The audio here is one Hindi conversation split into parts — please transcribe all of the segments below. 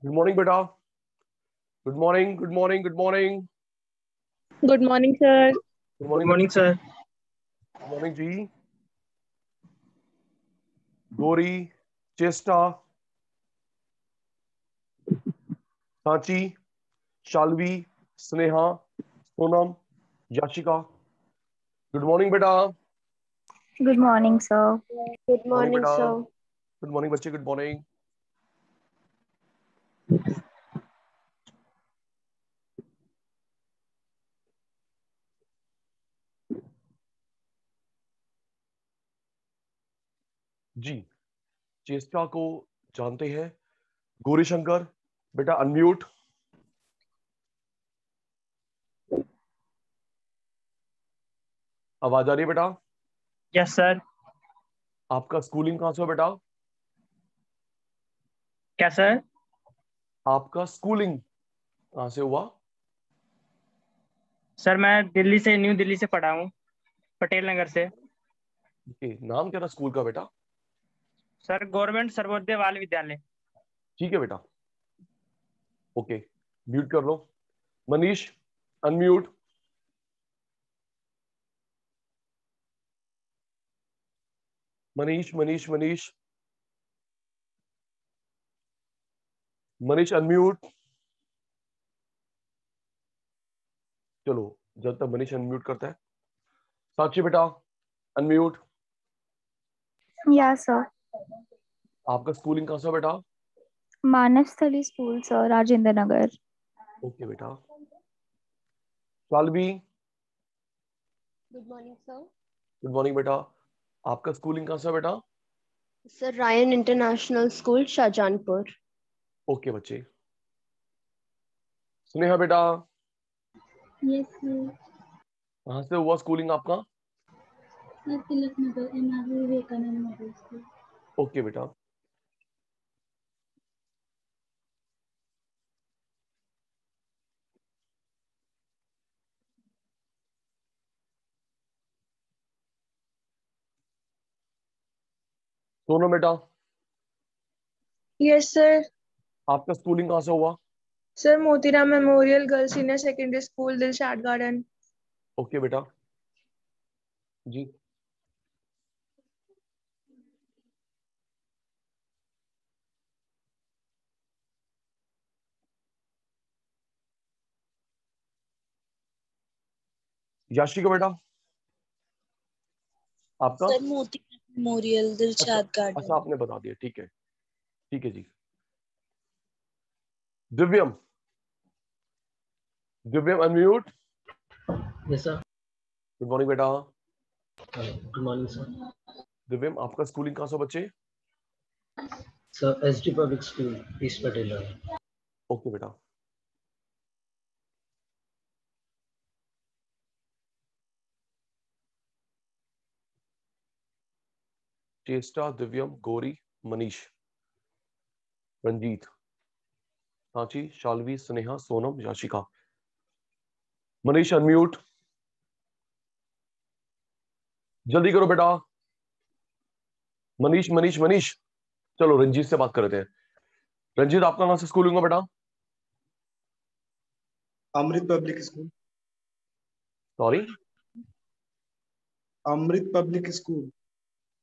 गुड मॉर्निंग बेटा। Good morning, good morning, good morning. Good morning sir. Good good morning morning बच्चे। सर। गुड मॉर्निंग जी। गौरी, चेस्टा, सांची, शालवी, स्नेहा, सोनम, याशिका। गुड मॉर्निंग बेटा। Good morning sir. Good morning morning बेटा। सर। गुड मॉर्निंग बच्चे, गुड मॉर्निंग। जी, चेस्टा को जानते हैं। गौरी शंकर बेटा अनम्यूट। आवाज आ रही है बेटा? Yes sir. आपका स्कूलिंग कहाँ से हो बेटा? क्या सर? आपका स्कूलिंग कहाँ से हुआ? सर मैं न्यू दिल्ली से पढ़ा हूँ, पटेल नगर से। नाम क्या था स्कूल का बेटा? सर गवर्नमेंट सर्वोदय बाल विद्यालय। ठीक है बेटा, ओके। म्यूट कर लो। मनीष अनम्यूट। मनीष मनीष मनीष मनीष अनम्यूट। चलो, जब तक मनीष अनम्यूट करता है, साक्षी बेटा अनम्यूट। या सर। आपका स्कूलिंग कहाँ से है बेटा? मानसस्थली school sir, Rajendra Nagar. Okay बेटा। Shalvi good morning sir. Good morning बेटा। आपका स्कूलिंग कहाँ से है बेटा? Sir Ryan international school Shahjahanpur. Okay बच्चे। स्नेहा बेटा, यस सर। कहाँ से हुआ स्कूलिंग आपका? Sir Tilak Nagar MR Vivekanand model school. Okay बेटा। सोनम बेटा, यस सर। आपका स्कूलिंग कहाँ से हुआ? Sir Motiram memorial girls senior secondary school, Dilshad garden. Okay बेटा जी। याशिका बेटा, आपका? सर मोती मेमोरियल अच्छा दिलशाद अच्छा, गार्डन। आपने बता दिया, ठीक है। ठीक है जी। Divyam, Divyam unmute. Yes sir. Good morning बेटा। Good morning sir. दिव्यम, आपका स्कूलिंग कहाँ से बच्चे? Sir SD public school east Patel. Okay बेटा। चेस्टा, दिव्यम, गौरी, मनीष, रंजीत, सांची, शालवी, स्नेहा, सोनम, याशिका। मनीष अनम्यूट। जल्दी करो बेटा। मनीष मनीष मनीष। चलो रंजीत से बात करते हैं। रंजीत, आपका कहाँ से स्कूलिंग हुआ बेटा? अमृत पब्लिक स्कूल। सॉरी, अमृत पब्लिक स्कूल।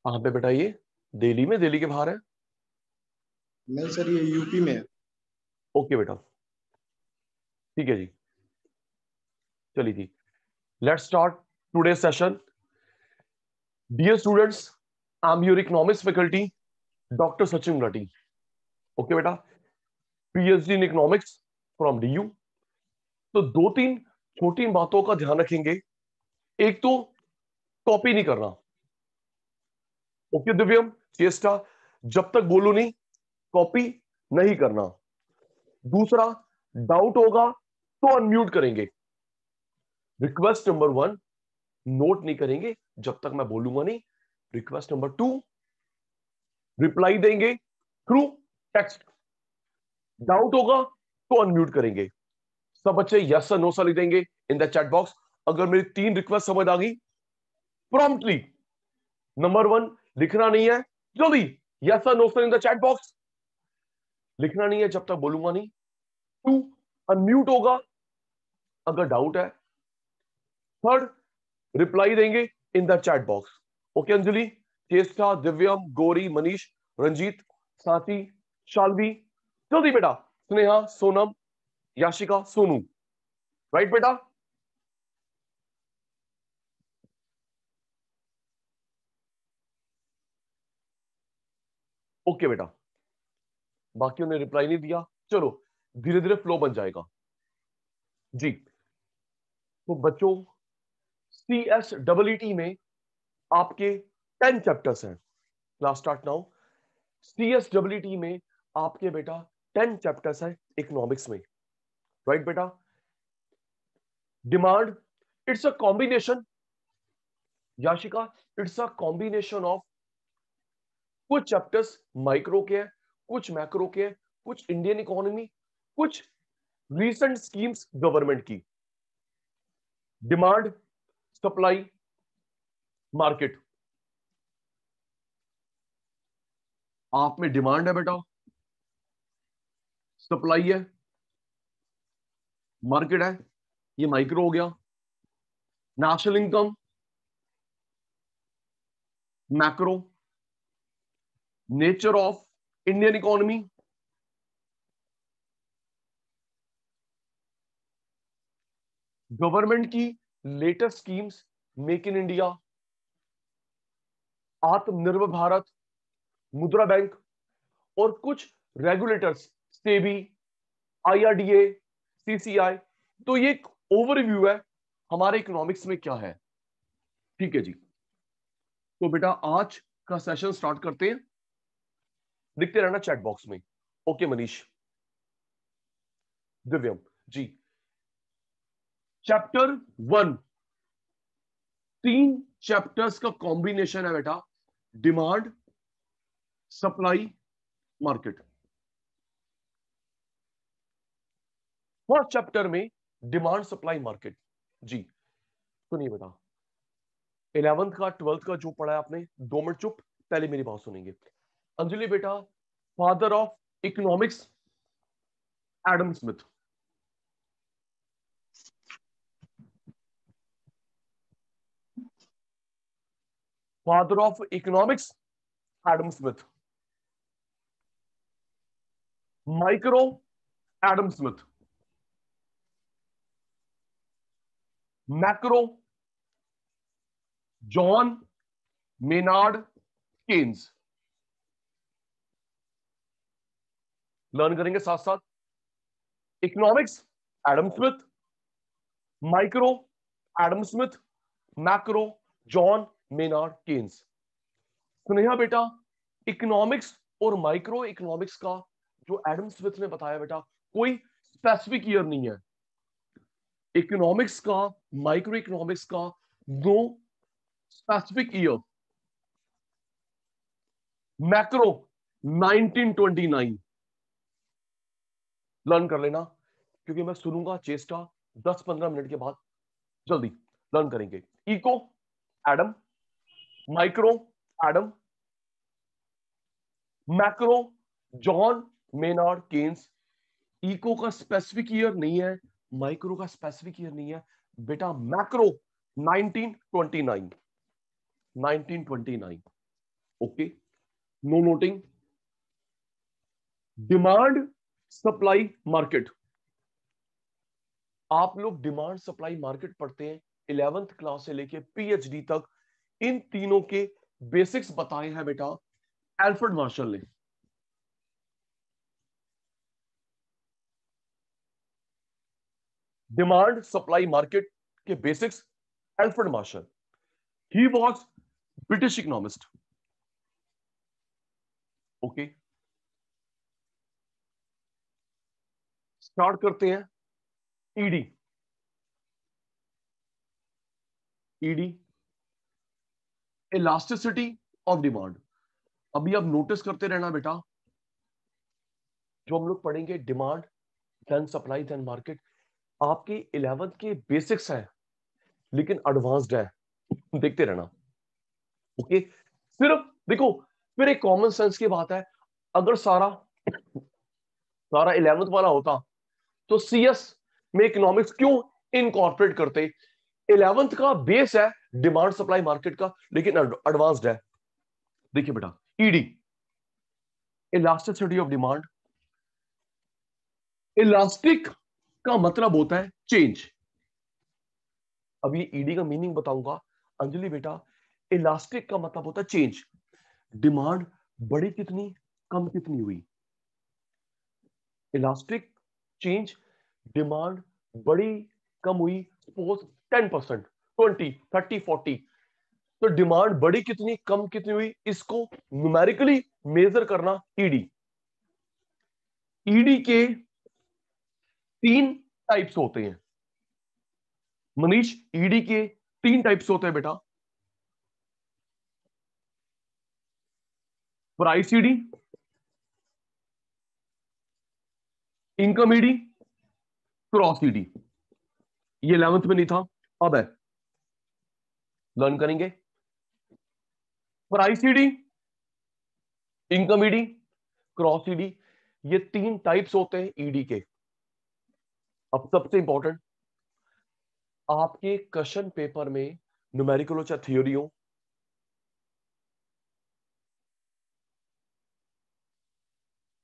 कहाँ पे बेटा ये? दिल्ली में? दिल्ली के बाहर है? नहीं सर, ये यूपी में है। ओके बेटा, ठीक है जी। चलिए जी, let's start today session. Dear students, I am your economics faculty doctor Sachin Gulati. Okay बेटा, PhD in economics from DU. तो दो तीन छोटी बातों का ध्यान रखेंगे। एक तो कॉपी नहीं करना। ओके दिव्यम, चेष्टा, जब तक बोलू नहीं कॉपी नहीं करना। दूसरा, डाउट होगा तो अनम्यूट करेंगे। रिक्वेस्ट नंबर 1, नोट नहीं करेंगे जब तक मैं बोलूंगा नहीं। रिक्वेस्ट नंबर 2, रिप्लाई देंगे थ्रू टेक्स्ट। डाउट होगा तो अनम्यूट करेंगे। सब बच्चे यस और नो सा लिख देंगे इन द चैट बॉक्स। अगर मेरी 3 रिक्वेस्ट समझ आ गई, प्रॉम्प्टली नंबर 1 लिखना नहीं है, जल्दी यस और नो सा इन द चैट बॉक्स। लिखना नहीं है जब तक बोलूंगा नहीं। 2 अनम्यूट होगा अगर डाउट है। 3 रिप्लाई देंगे in the chat box. Okay Anjali, चेष्टा, दिव्यम, गौरी, मनीष, रंजीत, साथी, शालवी, जल्दी बेटा, स्नेहा, सोनम, याशिका, सोनू, राइट बेटा। ओके बेटा, बाकियों ने रिप्लाई नहीं दिया, चलो धीरे धीरे फ्लो बन जाएगा जी। तो बच्चों CSEET में आपके 10 चैप्टर्स हैं। Class start now. CSEET में आपके बेटा 10 चैप्टर्स हैं इकोनॉमिक्स में, राइट बेटा। Demand, it's a combination, Yashika, it's a combination of कुछ चैप्टर्स माइक्रो के हैं, कुछ मैक्रो के हैं, कुछ इंडियन इकोनॉमी, कुछ रीसेंट स्कीम्स गवर्नमेंट की। Demand, supply, market. आप में डिमांड है बेटा, सप्लाई है, मार्केट है, ये माइक्रो हो गया। National income, macro. Nature of Indian economy, government की latest schemes, make in India, Atmanirbhar Bharat, मुद्रा बैंक, और कुछ रेगुलेटर्स, सेबी, IRDA, CCI। तो ये एक ओवरव्यू है हमारे इकोनॉमिक्स में क्या है, ठीक है जी। तो बेटा आज का सेशन स्टार्ट करते हैं, लिखते रहना चैट बॉक्स में। ओके मनीष, दिव्यम जी। चैप्टर 1 3 चैप्टर्स का कॉम्बिनेशन है बेटा, demand, supply, market. First chapter में डिमांड, सप्लाई, मार्केट जी। सुनिए बेटा, 11th का 12th का जो पढ़ा है आपने, 2 मिनट चुप, पहले मेरी बात सुनेंगे। अंजलि बेटा, father of economics Adam Smith. Father of economics Adam Smith. Micro, Adam Smith. Macro, John Maynard Keynes. Learn करेंगे साथ साथ। Economics Adam Smith, micro Adam Smith, macro John Maynard Keynes. Sneha बेटा, इकोनॉमिक्स और माइक्रो इकोनॉमिक्स का जो एडम स्मिथ ने बताया बेटा, कोई स्पेसिफिक ईयर नहीं है। इकोनॉमिक्स का, माइक्रो इकोनॉमिक्स का no specific year. Macro 1929 learn कर लेना, क्योंकि मैं सुनूंगा चेष्टा 10-15 मिनट के बाद, जल्दी लर्न करेंगे। Eco Adam, micro Adam, macro John Maynard Keynes. Eco का स्पेसिफिक ईयर नहीं है, माइक्रो का स्पेसिफिक ईयर नहीं है बेटा। Macro 1929 okay, no noting. Demand, supply, market. आप लोग डिमांड, सप्लाई, मार्केट पढ़ते हैं 11th क्लास से लेके PhD तक। इन तीनों के बेसिक्स बताए हैं बेटा एल्फ्रेड मार्शल ने। डिमांड, सप्लाई, मार्केट के basics Alfred Marshall. He was British economist. Okay, start करते हैं। ED, elasticity of demand. अभी आप नोटिस करते रहना बेटा, जो हम लोग पढ़ेंगे demand then supply then market, आपके 11th के बेसिक्स हैं लेकिन एडवांस्ड है, देखते रहना। ओके, सिर्फ देखो, फिर एक कॉमन सेंस की बात है, अगर सारा सारा 11th वाला होता तो सीएस में इकोनॉमिक्स क्यों इनकॉर्पोरेट करते? 11th का बेस है डिमांड सप्लाई मार्केट का, लेकिन एडवांस्ड है। देखिए बेटा, ED, elasticity of demand. Elastic का मतलब होता है चेंज। अब ये ईडी का मीनिंग बताऊंगा अंजलि बेटा। इलास्टिक का मतलब होता है चेंज। डिमांड बढ़ी कितनी, कम कितनी हुई। इलास्टिक चेंज, डिमांड बढ़ी कम हुई, सपोज 10%, 20, 30, 40, तो डिमांड बढ़ी कितनी कम कितनी हुई, इसको न्यूमेरिकली मेजर करना ईडी। ईडी के 3 टाइप्स होते हैं मनीष। ईडी के 3 टाइप्स होते हैं बेटा। Price ED, income ED, cross ED. ये 11th में नहीं था, अब है, लर्न करेंगे। Price ED, income ED, cross ED, ये 3 टाइप्स होते हैं ईडी के। अब सबसे इंपॉर्टेंट, आपके क्वेश्चन पेपर में न्यूमेरिकल हो चाहे थ्योरी हो,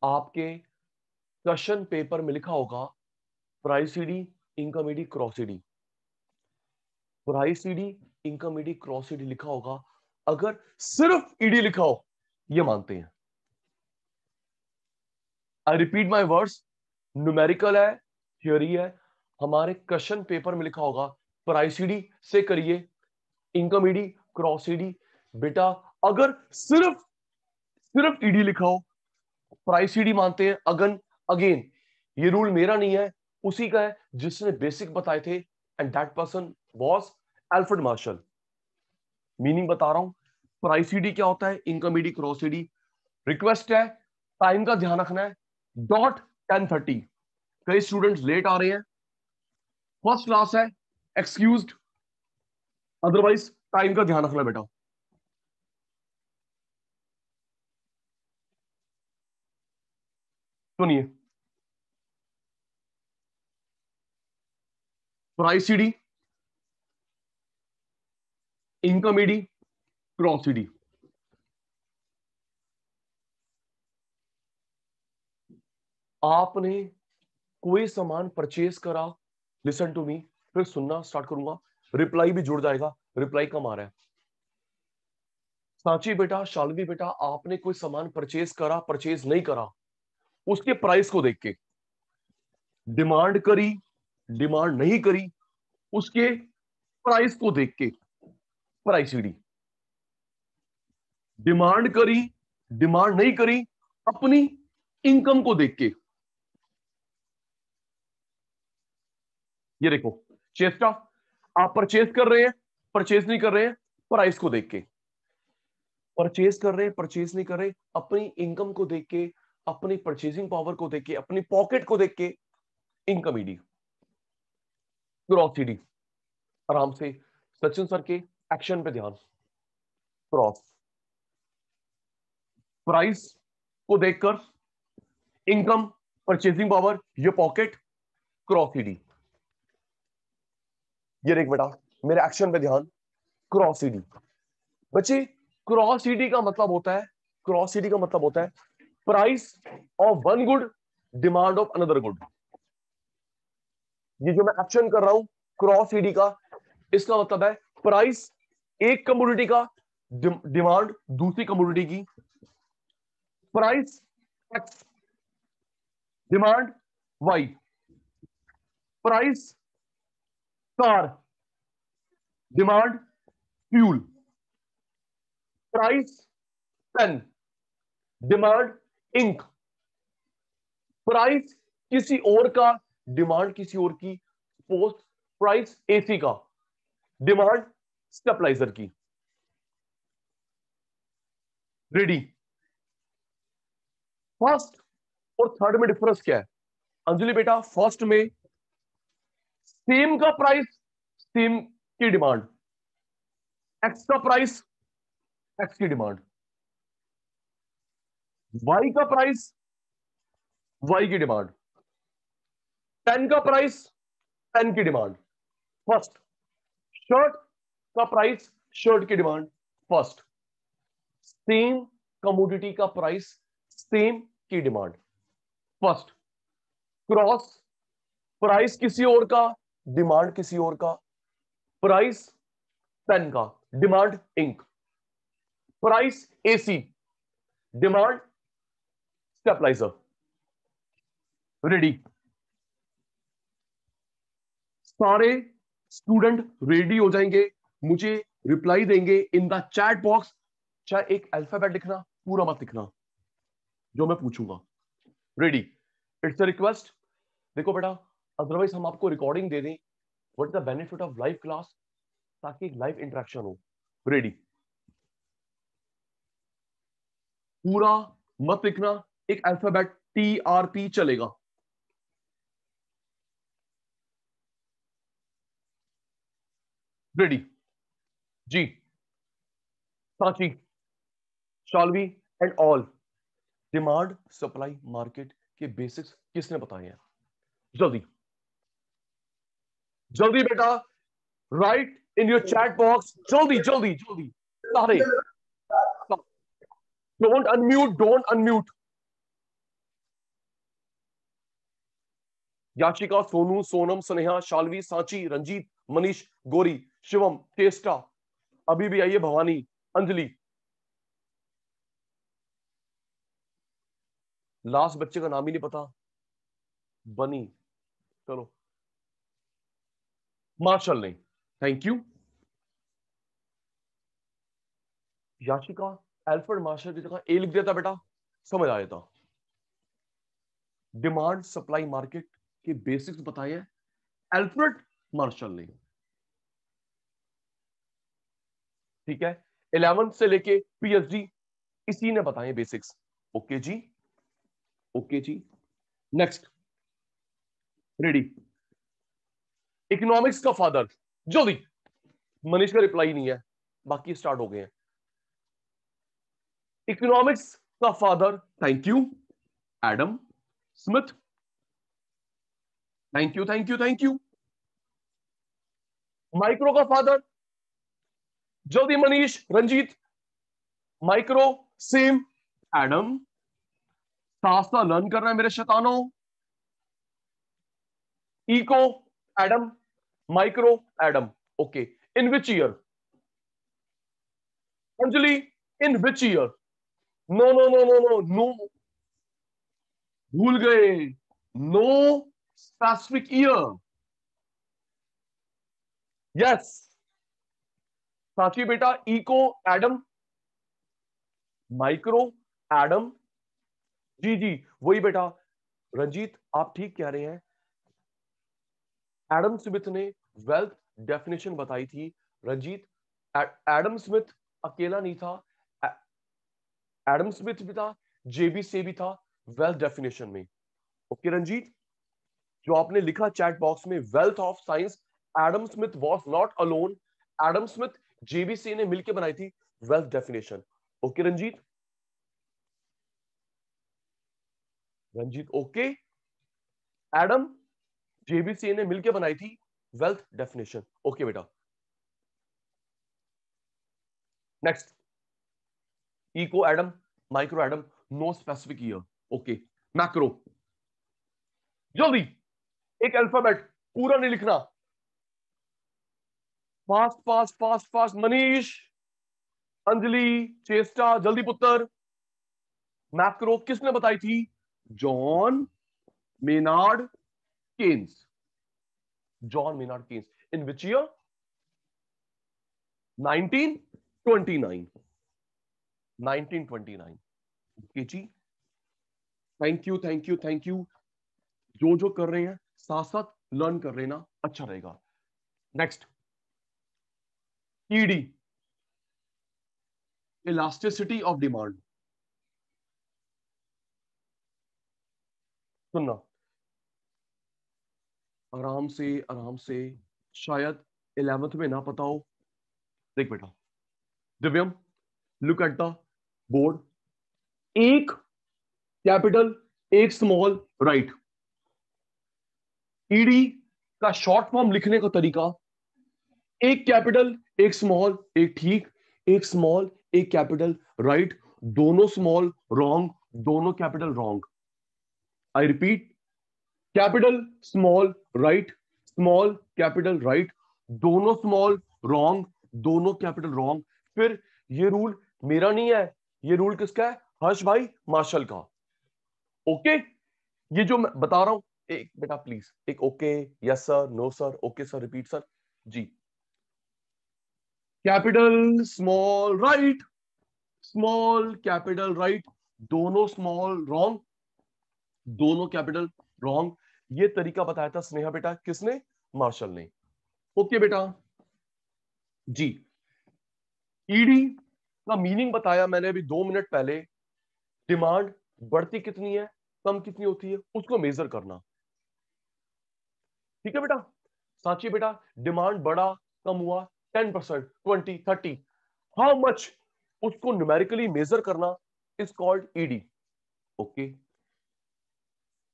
आपके क्वेश्चन पेपर में लिखा होगा price ED, income ED, cross ED. Price ED, income ED, cross ED लिखा होगा। अगर सिर्फ ईडी लिखा हो, ये मानते हैं। आई रिपीट माई वर्ड्स, न्यूमेरिकल है, थ्योरी है। हमारे क्वेश्चन पेपर में लिखा होगा प्राइस ईडी से करिए, इनकम ईडी, क्रॉस ईडी। बेटा अगर सिर्फ ईडी लिखा हो, प्राइस ईडी मानते हैं। अगेन ये रूल मेरा नहीं है, उसी का है जिसने बेसिक बताए थे, and that person was Alfred Marshall. Meaning बता रहा हूं, प्राइस ईडी क्या होता है, income ED, cross ED. Request है, टाइम का ध्यान रखना है। डॉट 10:30, कई स्टूडेंट्स लेट आ रहे हैं, फर्स्ट क्लास है, एक्सक्यूज्ड, अदरवाइज टाइम का ध्यान रखना बेटा। सुनिए, price ED, income ED, cross ED. आपने कोई सामान परचेज करा, लिसन टू मी, फिर सुनना स्टार्ट करूंगा, रिप्लाई भी जुड़ जाएगा। रिप्लाई कम आ रहा है। सांची बेटा, शालवी बेटा, आपने कोई सामान परचेज करा, परचेज नहीं करा, उसके प्राइस को देख के, डिमांड करी, डिमांड नहीं करी, उसके प्राइस को देख के, प्राइस ईडी। डिमांड करी, डिमांड नहीं करी, अपनी इनकम को देख के। ये देखो, चेष्टा, आप परचेज कर रहे हैं, परचेज नहीं कर रहे हैं, प्राइस को देख के। परचेज कर रहे हैं, परचेज नहीं कर रहे, अपनी इनकम को देख के, अपनी परचेजिंग पावर को देख के, अपनी पॉकेट को देख के, इनकम ईडी, क्रॉस ईडी। आराम से सचिन सर के एक्शन पे ध्यान। क्रॉस, प्राइस को देखकर, इनकम, परचेजिंग पावर, ये पॉकेट, क्रॉस ईडी। ये देख बेटा, मेरे एक्शन पे ध्यान, क्रॉस ईडी। बच्चे क्रॉस ईडी का मतलब होता है, क्रॉस ईडी का मतलब होता है price of one good, demand of another good. ये जो मैं एक्शन कर रहा हूं क्रॉस ईडी का, इसका मतलब है प्राइस एक कमोडिटी का, डिमांड दूसरी कमोडिटी की। Price X, demand Y. Price car, demand fuel. Price pen, demand ink. Price किसी और का, डिमांड किसी और की। पोस्ट प्राइस एसी का, डिमांड स्टेबलाइजर की। रेडी। फर्स्ट और थर्ड में डिफरेंस क्या है अंजलि बेटा? फर्स्ट में सेम का प्राइस, सेम की डिमांड, एक्स का प्राइस, एक्स की डिमांड। वाई का प्राइस, वाई की डिमांड, पेन का प्राइस, पेन की डिमांड फर्स्ट, शर्ट का प्राइस, शर्ट की डिमांड फर्स्ट, सेम कमोडिटी का प्राइस, सेम की डिमांड फर्स्ट, क्रॉस, प्राइस किसी और का, डिमांड किसी और का, प्राइस पेन का, demand ink, price AC, demand stabiliser. Ready? सारे स्टूडेंट रेडी हो जाएंगे, मुझे रिप्लाई देंगे इन द चैट बॉक्स। चाहे एक अल्फाबेट लिखना, पूरा मत लिखना जो मैं पूछूंगा। रेडी? It's a request. देखो बेटा, अदरवाइज हम आपको रिकॉर्डिंग दे दें, what is the benefit of live class, ताकि एक लाइव इंटरेक्शन हो। रेडी? पूरा मत लिखना, एक अल्फाबेट TRP चलेगा। रेडी? जी, साची, Shalvi and all, demand supply market के बेसिक्स किसने बताए हैं? जल्दी जल्दी बेटा, right in your chat box, जल्दी जल्दी जल्दी सारे। Don't unmute, don't unmute. याचिका, सोनू, सोनम, स्नेहा, शालवी, सांची, रंजीत, मनीष, गोरी, शिवम, टेस्टा, अभी भी आइए, भवानी, अंजलि। लास्ट बच्चे का नाम ही नहीं पता, बनी, चलो, मार्शल ने, थैंक यू। याचिका, एल्फ्रेड मार्शल की जगह ए लिख देता बेटा, समझ आ जाता। डिमांड सप्लाई मार्केट के बेसिक्स बताए हैं एल्फ्रेड मार्शल ने, ठीक है? 11 से लेके PhD इसी ने बताए बेसिक्स। ओके जी, ओके जी। Next, ready? इकोनॉमिक्स का फादर, जल्दी। मनीष का रिप्लाई नहीं है, बाकी स्टार्ट हो गए हैं। इकोनॉमिक्स का father, thank you, Adam Smith, thank you thank you thank you. Micro का फादर, जल्दी Manish, Ranjit, micro same, Adam. सास्ता लर्न कर रहे हैं मेरे शैतानों। Eco, Adam, micro, Adam, okay. In which year? Anjali, in which year? No no no no no no, भूल गए, no specific year. Yes Sachi बेटा, इको एडम, माइक्रो एडम, जी जी वही बेटा। रंजीत आप ठीक कह रहे हैं, एडम स्मिथ ने वेल्थ डेफिनेशन बताई थी। रंजीत, एडम स्मिथ अकेला नहीं था, एडम स्मिथ भी था, JB से भी था वेल्थ डेफिनेशन में। ओके रंजीत, जो आपने लिखा चैट बॉक्स में, wealth of science, Adam Smith was not alone, Adam Smith JB से ने मिलकर बनाई थी wealth definition. Okay Ranjit, Ranjit okay. Adam JB ने मिलकर बनाई थी वेल्थ डेफिनेशन। ओके बेटा। Next, eco Adam, micro Adam, no specific year. Okay, macro, जल्दी एक अल्फाबेट, पूरा नहीं लिखना, fast fast fast fast. Manish, Anjali, चेस्टा, जल्दी पुत्र। मैक्रो किसने बताई थी? John Maynard Keynes, John Maynard Keynes. In which year? 1929, 1929। Okay जी, thank you thank you thank you. जो जो कर रहे हैं साथ साथ लर्न कर लेना, अच्छा रहेगा। Next, ED, elasticity of demand. सुनना आराम से आराम से, शायद 11th में ना पता हो। देख बेटा दिव्यम, लुक एट द बोर्ड। एक कैपिटल एक स्मॉल राइट। ईडी का शॉर्ट फॉर्म लिखने का तरीका, एक कैपिटल एक स्मॉल एक ठीक, एक स्मॉल एक कैपिटल राइट, दोनों स्मॉल रॉन्ग, दोनों capital wrong. I repeat, capital small right, small capital right, दोनों स्मॉल रॉन्ग, दोनों कैपिटल रॉन्ग। फिर ये रूल मेरा नहीं है, ये रूल किसका है? हर्ष भाई मार्शल का। ओके, ये जो मैं बता रहा हूं, एक बेटा प्लीज एक okay, yes sir, no sir, okay sir, repeat sir जी। Capital small right, small capital right, दोनों स्मॉल रॉन्ग, दोनों कैपिटल रॉन्ग। ये तरीका बताया था स्नेहा बेटा, किसने? मार्शल ने। ओके बेटा जी। ईडी का मीनिंग बताया मैंने अभी 2 मिनट पहले। डिमांड बढ़ती कितनी है, कम कितनी होती है, उसको मेजर करना। ठीक है बेटा? साची बेटा, डिमांड बढ़ा कम हुआ 10%, 20, 30, हाउ मच, उसको न्यूमेरिकली मेजर करना इज कॉल्ड ईडी। ओके,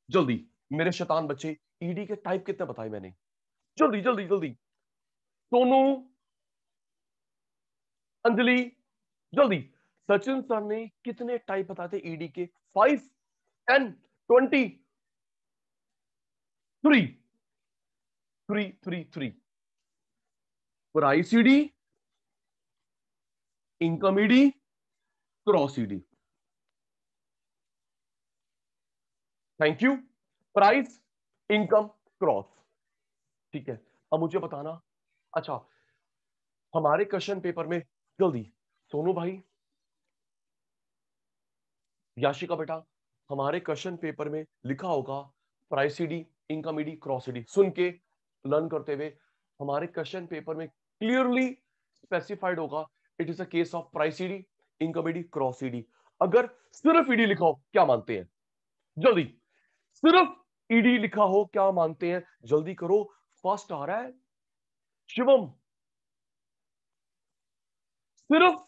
जल्दी मेरे शैतान बच्चे, ईडी के टाइप कितने बताए मैंने? जल्दी जल्दी जल्दी, सोनू, अंजलि, जल्दी। सचिन सर ने कितने टाइप बताए थे ईडी के? 5, 10, 20, 3, 3, 3, 3। Price ED, income ED, cross ED. Thank you. Price, income, cross. ठीक है, अब मुझे बताना, अच्छा हमारे क्वेश्चन पेपर में, जल्दी सोनू भाई, याशिका बेटा, हमारे क्वेश्चन पेपर में लिखा होगा price ED, income ED, cross ED. सुन के लर्न करते हुए, हमारे क्वेश्चन पेपर में क्लियरली स्पेसिफाइड होगा it is a case of price ED, income ED, cross ED. अगर सिर्फ ईडी लिखा हो क्या मानते हैं? जल्दी, सिर्फ ईडी लिखा हो क्या मानते हैं? जल्दी करो, फर्स्ट आ रहा है शिवम। सिर्फ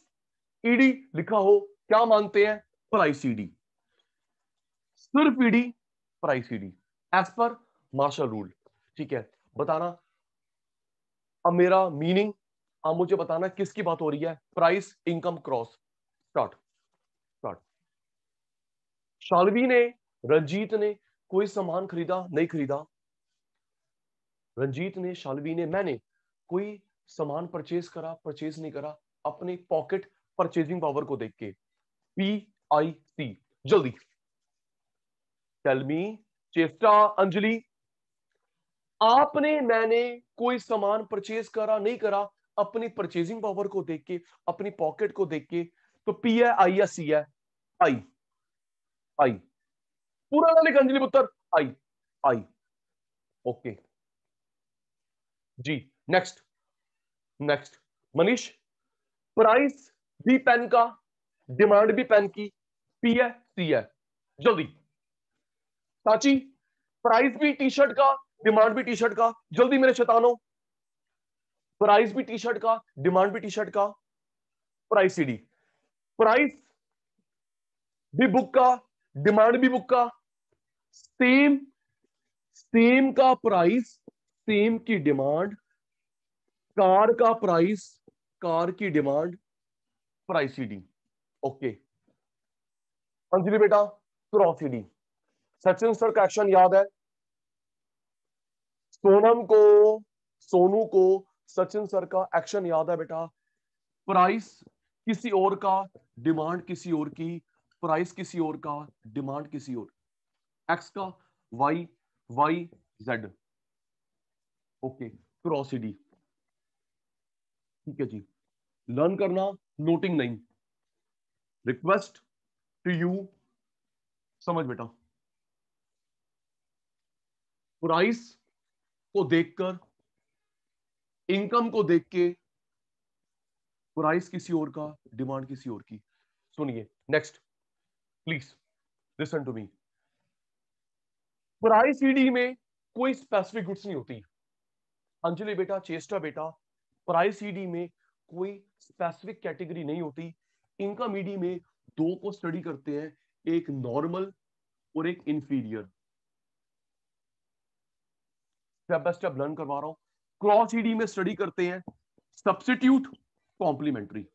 ईडी लिखा हो क्या मानते हैं? Price ED. सिर्फ ED, price ED, as per Marshall rule. ठीक है, बताना अब मेरा मीनिंग, अब मुझे बताना किसकी बात हो रही है? Price, income, cross. Start start. Shalvi ने, रंजीत ने कोई सामान खरीदा नहीं खरीदा? रंजीत ने, शालवी ने, मैंने कोई सामान परचेज करा परचेज नहीं करा? अपने पॉकेट परचेजिंग पावर को देख के, PIC। जल्दी टेल मी, चेष्टा, अंजलि, आपने मैंने कोई सामान परचेज करा नहीं करा? अपनी परचेजिंग पावर को देख के, अपनी पॉकेट को देख के। तो P है, I या C है? आई, आई, पूरा ना लिख अंजलि पुत्र, आई, आई। ओके जी, नेक्स्ट नेक्स्ट मनीष, प्राइस भी पेन का, डिमांड भी पेन की, P है, C है? जल्दी साची, प्राइस भी टी शर्ट का, डिमांड भी टी शर्ट का। जल्दी मेरे शैतानों, प्राइस भी टी शर्ट का, डिमांड भी टी शर्ट का, प्राइस ईडी। प्राइस भी बुक का, डिमांड भी बुक का, सेम सेम का प्राइस, सेम की डिमांड, कार का प्राइस, कार की demand, price ED. Okay Anjali बेटा, क्रॉस ईडी। सचिन सर का एक्शन याद है? सोनू को सचिन सर का एक्शन याद है बेटा? प्राइस किसी और का, डिमांड किसी और की, प्राइस किसी और का, डिमांड किसी और, एक्स का Y, Y Z. Okay, cross ED. ठीक है जी, लर्न करना, नोटिंग नहीं। रिक्वेस्ट टू यू, समझ बेटा, प्राइस को देखकर, इनकम को देख के, प्राइस किसी और का, डिमांड किसी और की। सुनिए next please listen to me. Price ED में कोई स्पेसिफिक गुड्स नहीं होती। अंजलि बेटा, चेष्टा बेटा, प्राइस ईडी में कोई स्पेसिफिक कैटेगरी नहीं होती। इनकम ईडी में दो को स्टडी करते हैं, एक नॉर्मल और एक inferior. Step by step learn करवा रहा हूं। क्रॉस ईडी में स्टडी करते हैं substitute, complementary.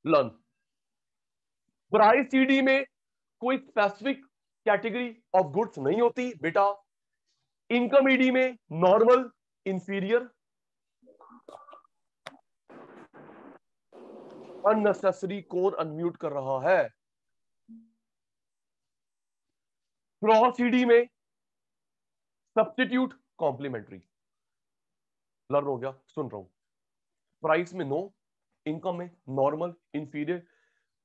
Learn. Price ED में कोई स्पेसिफिक कैटेगरी ऑफ गुड्स नहीं होती बेटा। इनकम ईडी में नॉर्मल, इंफीरियर। अननेसेसरी कौन अनम्यूट कर रहा है? क्रॉस ईडी में सब्स्टिट्यूट, कॉम्प्लीमेंट्री। लर्न हो गया? सुन रहा हूं। प्राइस में नो, इनकम में नॉर्मल, इंफीरियर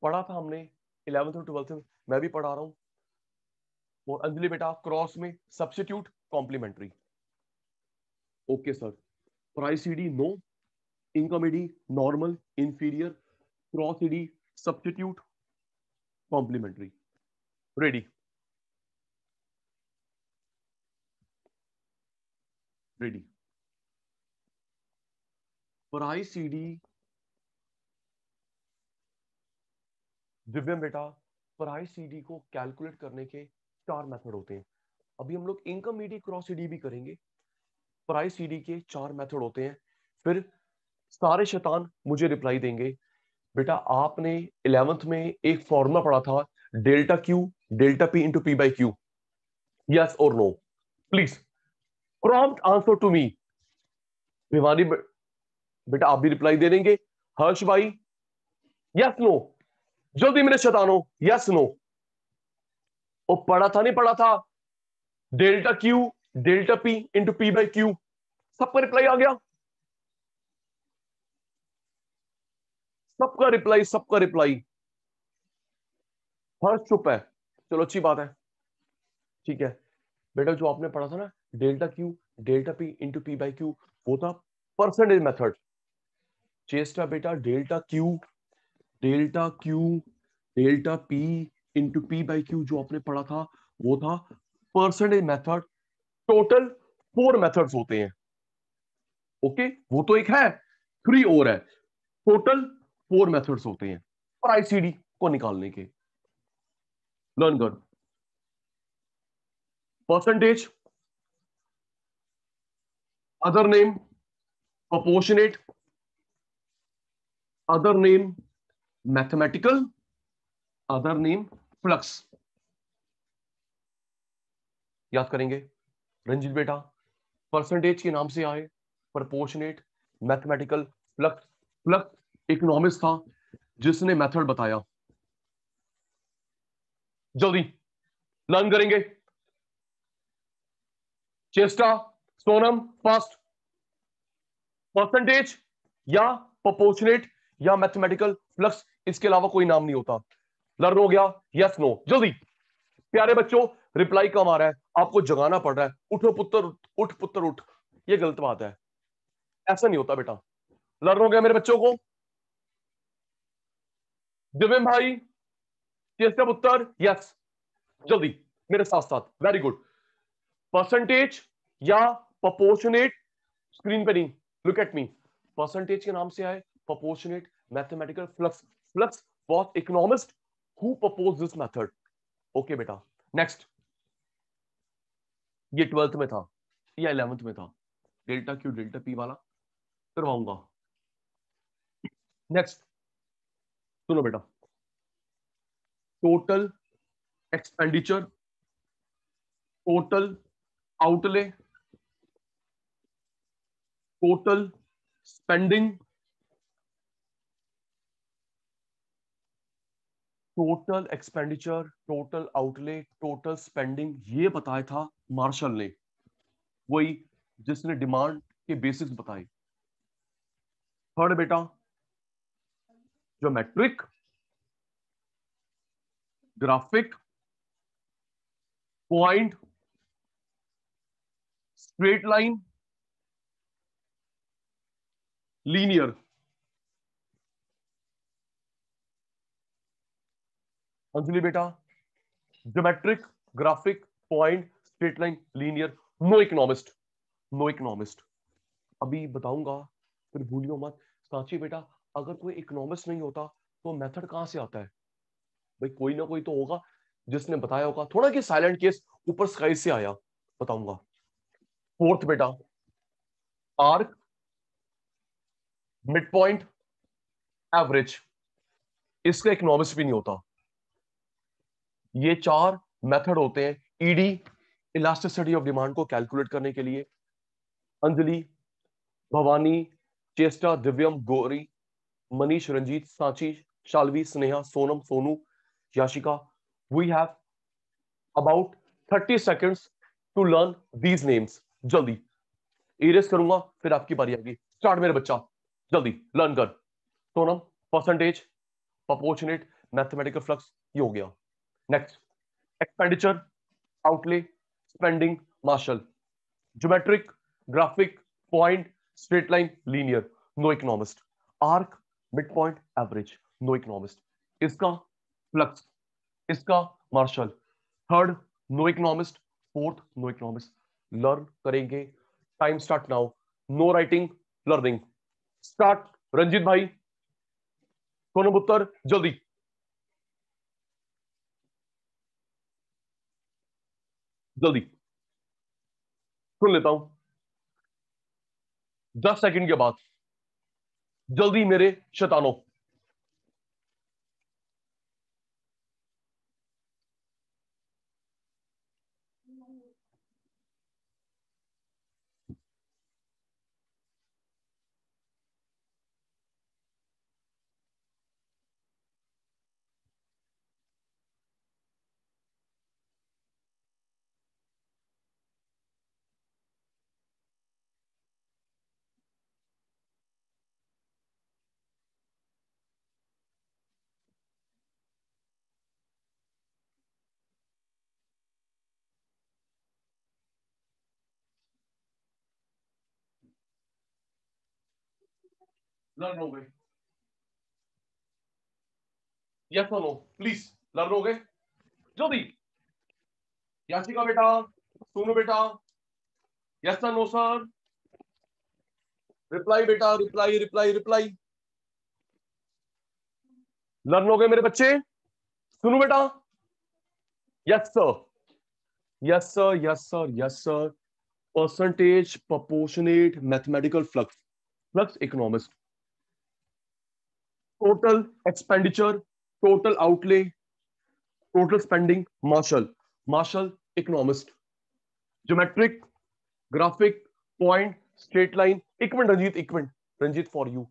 पढ़ा था हमने 11th और 12th में, मैं भी पढ़ा रहा हूं। और अंजलि बेटा क्रॉस में substitute, complementary. Okay sir. Price ED no, income ED normal, inferior, cross ED substitute, complementary. Ready? Ready. Price ED Divyam बेटा, प्राइस ईडी को कैलकुलेट करने के 4 मेथड होते हैं। अभी हम लोग इनकम ईडी, क्रॉस ईडी भी करेंगे। प्राइस ईडी के 4 मेथड होते हैं। फिर सारे शैतान मुझे रिप्लाई देंगे बेटा आपने 11th में एक फॉर्मूला पढ़ा था, delta Q delta P into P by Q. Yes और no? Please prompt answer to me. Bhiwani बेटा आप भी रिप्लाई दे देंगे। हर्ष भाई यस नो? जल्दी मेरे शैतानो यस नो? वो पढ़ा था नहीं पढ़ा था? Delta Q delta P into P by Q. सबका रिप्लाई आ गया? सबका रिप्लाई, सबका रिप्लाई। हर्ष चुप है, चलो अच्छी बात है। ठीक है बेटा, जो आपने पढ़ा था ना delta Q delta P into P by Q, वो था परसेंटेज मेथड। चेस्टा बेटा delta Q delta P into P by Q जो आपने पढ़ा था वो था परसेंटेज मेथड। टोटल 4 मेथड्स होते हैं। ओके वो तो एक है, 3 और है। टोटल 4 मेथड्स होते हैं प्राइस ईडी को निकालने के। लर्न कर। Percentage, other name proportionate, other name mathematical, other name Flux. याद करेंगे रंजीत बेटा, परसेंटेज के नाम से आए, proportionate, mathematical, flux. Flux economics था जिसने मेथड बताया। जल्दी लर्न करेंगे। चेस्टा, सोनम फास्ट। परसेंटेज या प्रोपोर्शनेट या मैथमेटिकल, फ्लक्स, इसके अलावा कोई नाम नहीं होता। लर्न हो गया? Yes no? जल्दी प्यारे बच्चों, रिप्लाई कम आ रहा है, आपको जगाना पड़ रहा है। उठो पुत्र उठ पुत्र उठ, ये गलत बात है, ऐसा नहीं होता बेटा। लर्न हो गया मेरे बच्चों को? दिव्यम भाई, चेस्टा पुत्र यस, जल्दी मेरे साथ साथ, वेरी गुड। परसेंटेज या प्रोपोर्शनेट, स्क्रीन पे नहीं, लुक एट मी। परसेंटेज के नाम से आए, proportionate, mathematical, flux. Flux was economist who propose this method. Okay बेटा नेक्स्ट। ये 12th में था या 11th में था, डेल्टा क्यू डेल्टा पी वाला करवाऊंगा। नेक्स्ट सुनो बेटा, total expenditure, total outlay, total spending, total expenditure, total outlay, total spending, ये बताया था मार्शल ने, वही जिसने डिमांड के बेसिक्स बताए। थर्ड बेटा geometric, graphic, point, straight line, linear. Anjali बेटा geometric, graphic, point, straight line, linear. No economist, no economist. अभी बताऊंगा फिर भूलियो मत। सांची बेटा अगर कोई इकोनॉमिस्ट नहीं होता तो मेथड कहां से आता है? भाई कोई ना कोई तो होगा जिसने बताया होगा, थोड़ा कि साइलेंट केस ऊपर स्काई से आया, बताऊंगा। फोर्थ बेटा, आर्क, मिड पॉइंट, एवरेज। इसका इकोनॉमिक्स भी नहीं होता। ये 4 मेथड होते हैं ईडी, इलास्टिसिटी ऑफ डिमांड को कैलकुलेट करने के लिए। Anjali, Bhavani, Chesta, Divyam, Gauri, Manish, Ranjit, Sanchi, Shalvi, Sneha, Sonam, Sonu, Yashika, we have about 30 seconds to learn these names. जल्दी इरेज करूंगा, फिर आपकी बारी आएगी। स्टार्ट मेरे बच्चा, जल्दी लर्न कर। Sonam, percentage, proportionate, mathematical flux, ये हो गया। Next, expenditure, outlay, spending, Marshall, geometric, graphic, point, straight line, linear, no economist. Arc, mid point, average, no economist. इसका फ्लक्स, इसका Marshall. Third, no economist. Fourth, no economist. Learn करेंगे। Time start now. No writing, learning. Start. Ranjit भाई, सोनम उत्तर, जल्दी जल्दी सुन लेता हूं। 10 सेकंड के बाद जल्दी मेरे शैतानों। लर्न हो गए? यस और नो प्लीज। लर्न हो गए? जल्दी। याशिका बेटा, सोनू बेटा, yes sir, no sir, reply बेटा, रिप्लाई रिप्लाई रिप्लाई। लर्न हो गए मेरे बच्चे? सुनो बेटा, yes sir, yes sir, yes sir, yes sir. Percentage, proportionate, mathematical flux, flux economist, total expenditure, total outlay, total spending, Marshall, Marshall economist, geometric, graphic, point, straight line. एक मिनट रंजीत, एक minute Ranjit, for you.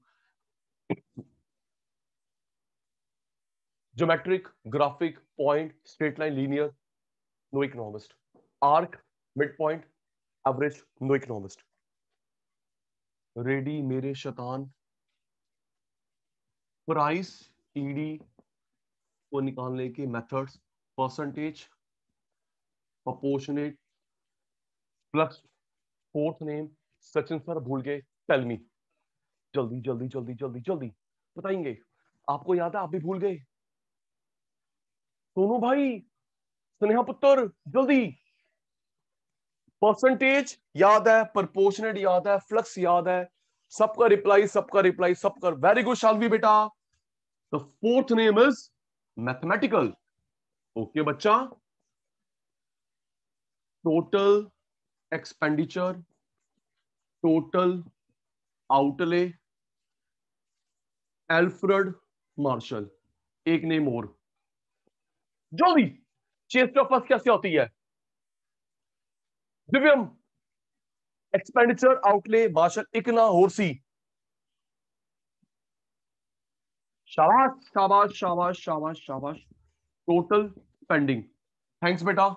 Geometric, graphic, point, straight line, linear, no economist. Arc, mid point, average, no economist. Ready मेरे शैतान। प्राइस, ईडी को निकालने के methods, percentage, proportionate, flux. Fourth name, Sachin sir भूल गए, टेल मी। जल्दी जल्दी जल्दी जल्दी जल्दी बताएंगे। आपको याद है? आप भी भूल गए? सोनू भाई, स्नेहा पुत्र, जल्दी। परसेंटेज याद है, प्रोपोर्शनेट याद है, फ्लक्स याद है। सबका रिप्लाई, सबका रिप्लाई, सबका। वेरी गुड शालवी बेटा। The fourth name is mathematical. Okay बच्चा। Total expenditure, total outlay, Alfred Marshall. एक नेम और, जल्दी। चेस्ट ऑफ फर्स्ट कैसे होती है? दिव्यम, एक्सपेंडिचर, आउटले, मार्शल, इकना, होर्सी। शाबाश शाबाश शाबाश शाबाश शाबाश। टोटल स्पेंडिंग, थैंक्स बेटा।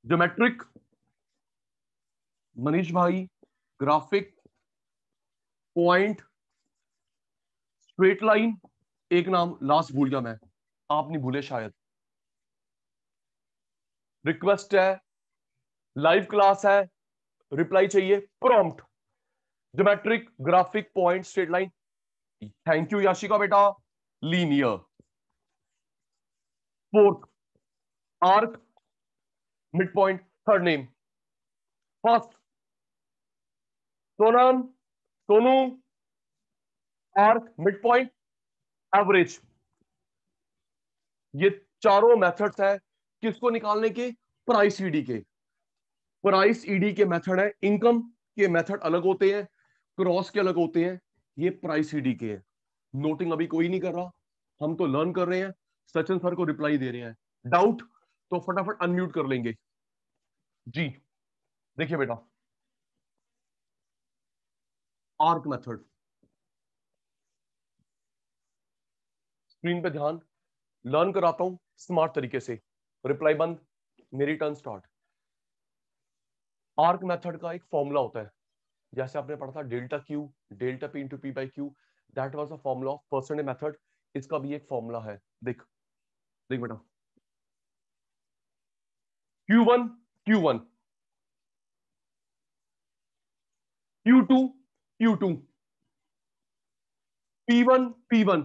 ज्योमेट्रिक, मनीष भाई, ग्राफिक, पॉइंट, स्ट्रेट लाइन। एक नाम लास्ट भूल गया मैं, आप नहीं भूले शायद। रिक्वेस्ट है, लाइव क्लास है, रिप्लाई चाहिए prompt. Geometric, graphic, point, straight line. Thank you Yashika बेटा। Linear. Fourth, arc, mid point, third name. First, Sonam, Sonu, arc, mid point, average. ये चारों मेथड्स है किसको निकालने के, प्राइस ईडी के। प्राइस ईडी के मेथड है, इनकम के मेथड अलग होते हैं, क्रॉस के अलग होते हैं, ये प्राइस ईडी के है। नोटिंग अभी कोई नहीं कर रहा, हम तो लर्न कर रहे हैं, सचिन सर को रिप्लाई दे रहे हैं। डाउट तो फटाफट अनम्यूट कर लेंगे जी। देखिए बेटा, आर्क मेथड, स्क्रीन पे ध्यान, लर्न कराता हूं स्मार्ट तरीके से। रिप्लाई बंद, मेरी टर्न स्टार्ट। आर्क मेथड का एक फॉर्मूला होता है, जैसे आपने पढ़ा था delta Q delta P into P by Q, that was a formula of percentage method. इसका भी एक फॉर्मूला है, देख देख बेटा, Q1 Q1, Q2 Q2, P1 P1,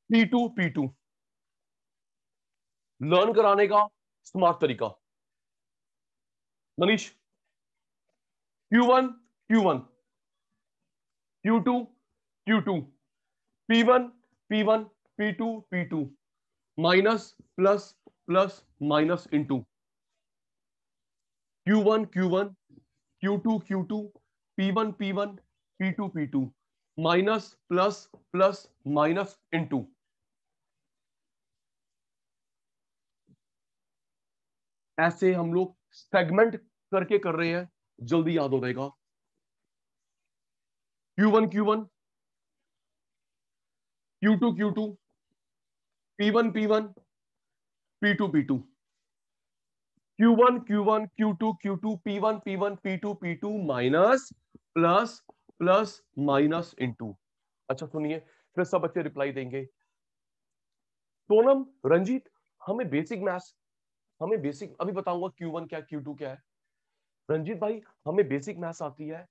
P2 P2। Learn कराने का स्मार्ट तरीका, Manish, Q1 Q1, Q2 Q2, P1 P1, P2 P2, minus plus plus minus into Q1 Q1, Q2 Q2, P1 P1, P2 P2, minus plus plus minus into. ऐसे हम लोग सेगमेंट करके कर रहे हैं, जल्दी याद हो जाएगा। Q1 Q1, Q2 Q2, P1 P1, P2 P2, Q1 Q1, Q2 Q2, P1 P1, P2 P2, minus plus plus minus into. अच्छा सुनिए, फिर सब बच्चे रिप्लाई देंगे। सोनम, रंजीत, हमें बेसिक अभी बताऊंगा Q1 क्या Q2 क्या है। रंजीत भाई, हमें बेसिक मैथ्स आती है,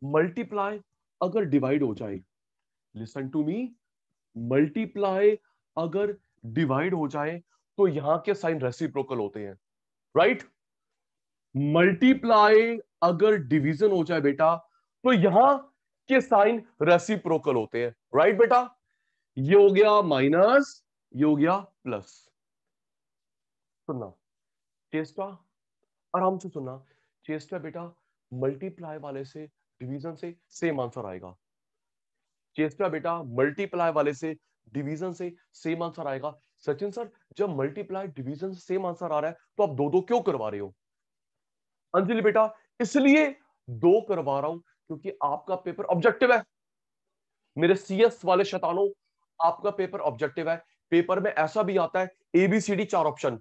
मल्टीप्लाई अगर डिवाइड हो जाए, लिसन टू मी, मल्टीप्लाई अगर डिवाइड हो जाए तो यहां के साइन रेसिप्रोकल होते हैं, राइट। मल्टीप्लाई अगर डिवीजन हो जाए बेटा तो यहां के साइन रेसिप्रोकल होते हैं, राइट बेटा। ये हो गया माइनस, ये हो गया प्लस। सुनना चेष्टा, आराम से सुनना चेष्टा बेटा, मल्टीप्लाई वाले से डिवीजन से सेम आंसर आएगा। चेष्टा बेटा, मल्टीप्लाई वाले से डिवीजन से सेम आंसर आएगा। सचिन सर, जब मल्टीप्लाई डिवीजन से सेम आंसर आ रहा है तो आप दो दो क्यों करवा रहे हो? अंजलि बेटा, इसलिए दो करवा रहा हूं क्योंकि आपका पेपर ऑब्जेक्टिव है। मेरे सीएस वाले शैतानों, आपका पेपर ऑब्जेक्टिव है। पेपर में ऐसा भी आता है ABCD 4 option.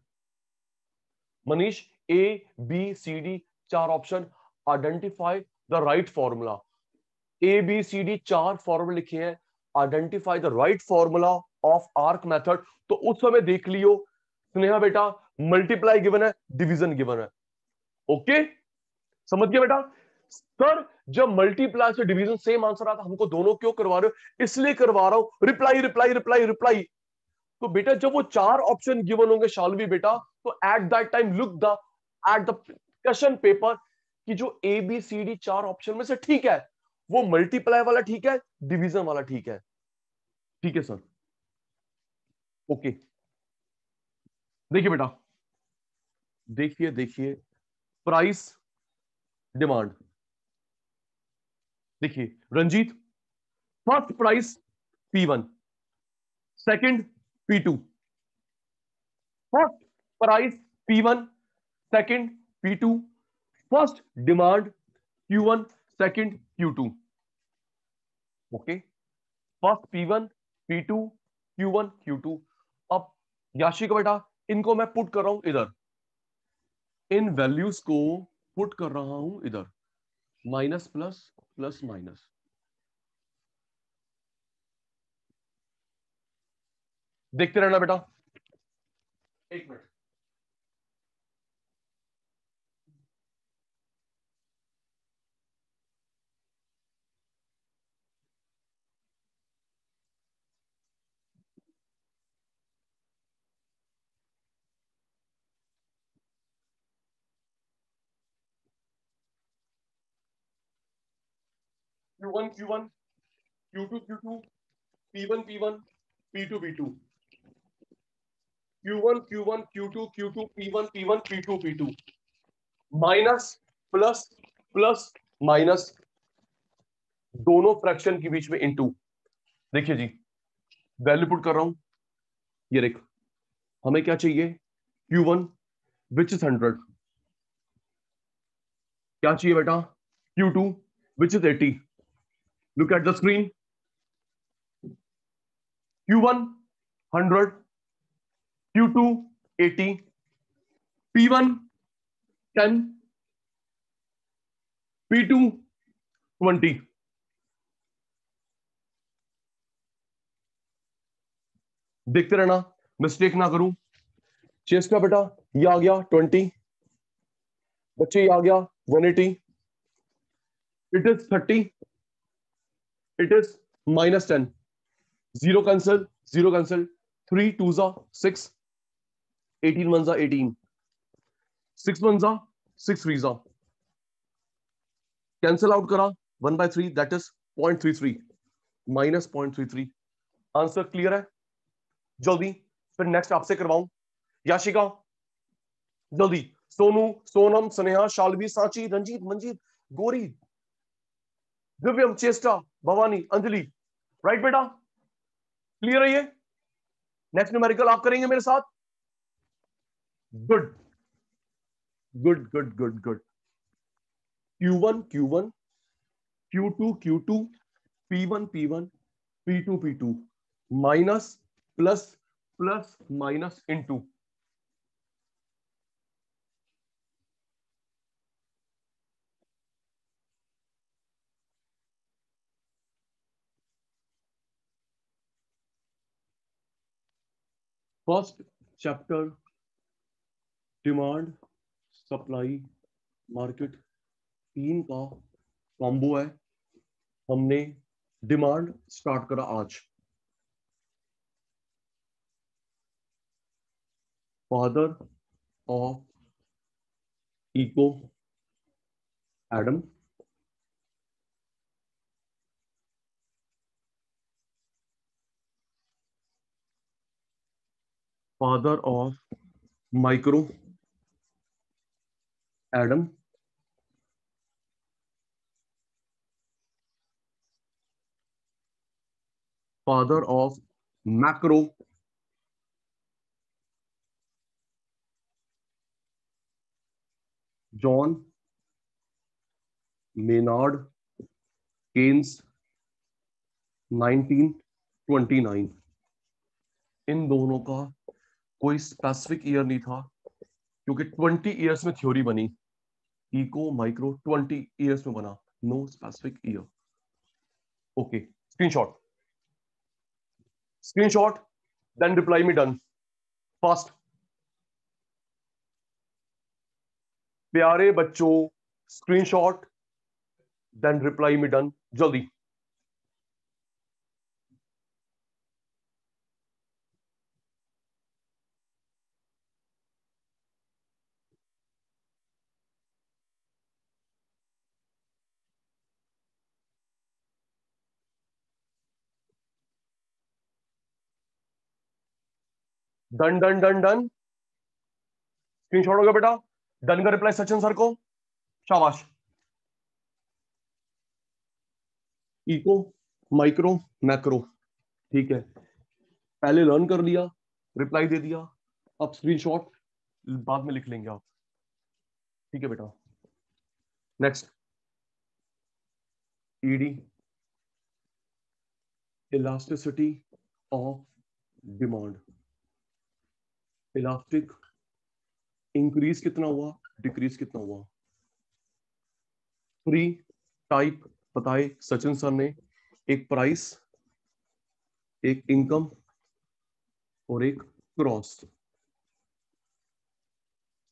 Manish, A B C D 4 option, identify the right formula. A B C D 4 फॉर्मूले लिखे हैं, identify the right formula of arc method. तो उस समय देख लियो स्नेहा बेटा, मल्टीप्लाई गिवन है, डिवीजन गिवन है। ओके, समझ गया बेटा। सर, जब मल्टीप्लाई से डिवीजन सेम आंसर आता, हमको दोनों क्यों करवा रहे हो? इसलिए करवा रहा हूं, रिप्लाई रिप्लाई रिप्लाई रिप्लाई। तो बेटा जब वो 4 ऑप्शन गिवन होंगे शालवी बेटा, तो at that time look the at the question paper कि जो A B C D 4 option में से ठीक है, वो मल्टीप्लाई वाला ठीक है, डिवीजन वाला ठीक है। ठीक है सर, ओके। देखिए बेटा, देखिए देखिए, प्राइस डिमांड। देखिए Ranjit, first price P1, second P2, first price P1, second P2, first demand Q1, second Q2। Okay, first P1, P2, Q1, Q2। अब याशिका बेटा, इनको मैं पुट कर रहा हूं इधर, इन वैल्यूज को पुट कर रहा हूं इधर, माइनस प्लस प्लस माइनस। देखते रहना बेटा, एक minute. Q1 Q1, Q2 Q2, P1 P1, P2 P2, Q1 Q1 Q2 Q2 P1 P1 P2 P2 minus plus plus minus दोनों फ्रैक्शन के बीच में इनटू। देखिए जी वैल्यू पुट कर रहा हूं, ये देख हमें क्या चाहिए Q1 विच इज 100, क्या चाहिए बेटा Q2 which is 80। Look at the screen, Q1 100 Q2 80 P1 10 P2 20। देखते रहना मिस्टेक ना करूं। चेस का बेटा ये आ गया 20, बच्चे ये आ गया 180, it is 30, it is -10, zero cancel 3 2 जा 6, 18 1 जा 18, 6 1 जा 6 3 जा, कैंसिल आउट करा 1/3 दैट इज 0.33 -0.33। आंसर क्लियर है? जल्दी फिर नेक्स्ट आपसे करवाऊं। याशिका जल्दी, सोनू सोनम स्नेहा शालवी सांची रंजीत मंजीत गोरी दिव्यम चेष्टा भवानी अंजलि, राइट बेटा क्लियर है ये? नेक्स्ट न्यूमेरिकल आप करेंगे मेरे साथ। Good good good good good. Q1 Q1 Q2 Q2 P1 P1 P2 P2 minus plus plus minus into. First chapter demand supply market, तीन का कॉम्बो है। हमने डिमांड स्टार्ट करा आज। Father of eco Adam, father of micro Adam, father of macro John Maynard Keynes 1929। इन दोनों का कोई स्पेसिफिक ईयर नहीं था क्योंकि 20 इयर्स में थ्योरी बनी। इको माइक्रो 20 इयर्स में बना, no specific year. Okay screenshot, screenshot then reply me done fast. प्यारे बच्चों screenshot then reply me done जल्दी। Done done done done, screenshot हो गया बेटा। डन का रिप्लाई सचिन सर को, शाबाश। इको माइक्रो मैक्रो, ठीक है, पहले लर्न कर लिया, रिप्लाई दे दिया, अब स्क्रीनशॉट बाद में लिख लेंगे आप, ठीक है बेटा। Next ED, elasticity of demand. Elastic increase कितना हुआ, डिक्रीज कितना हुआ। थ्री टाइप बताए सचिन सर ने, एक प्राइस, एक इनकम और एक क्रॉस।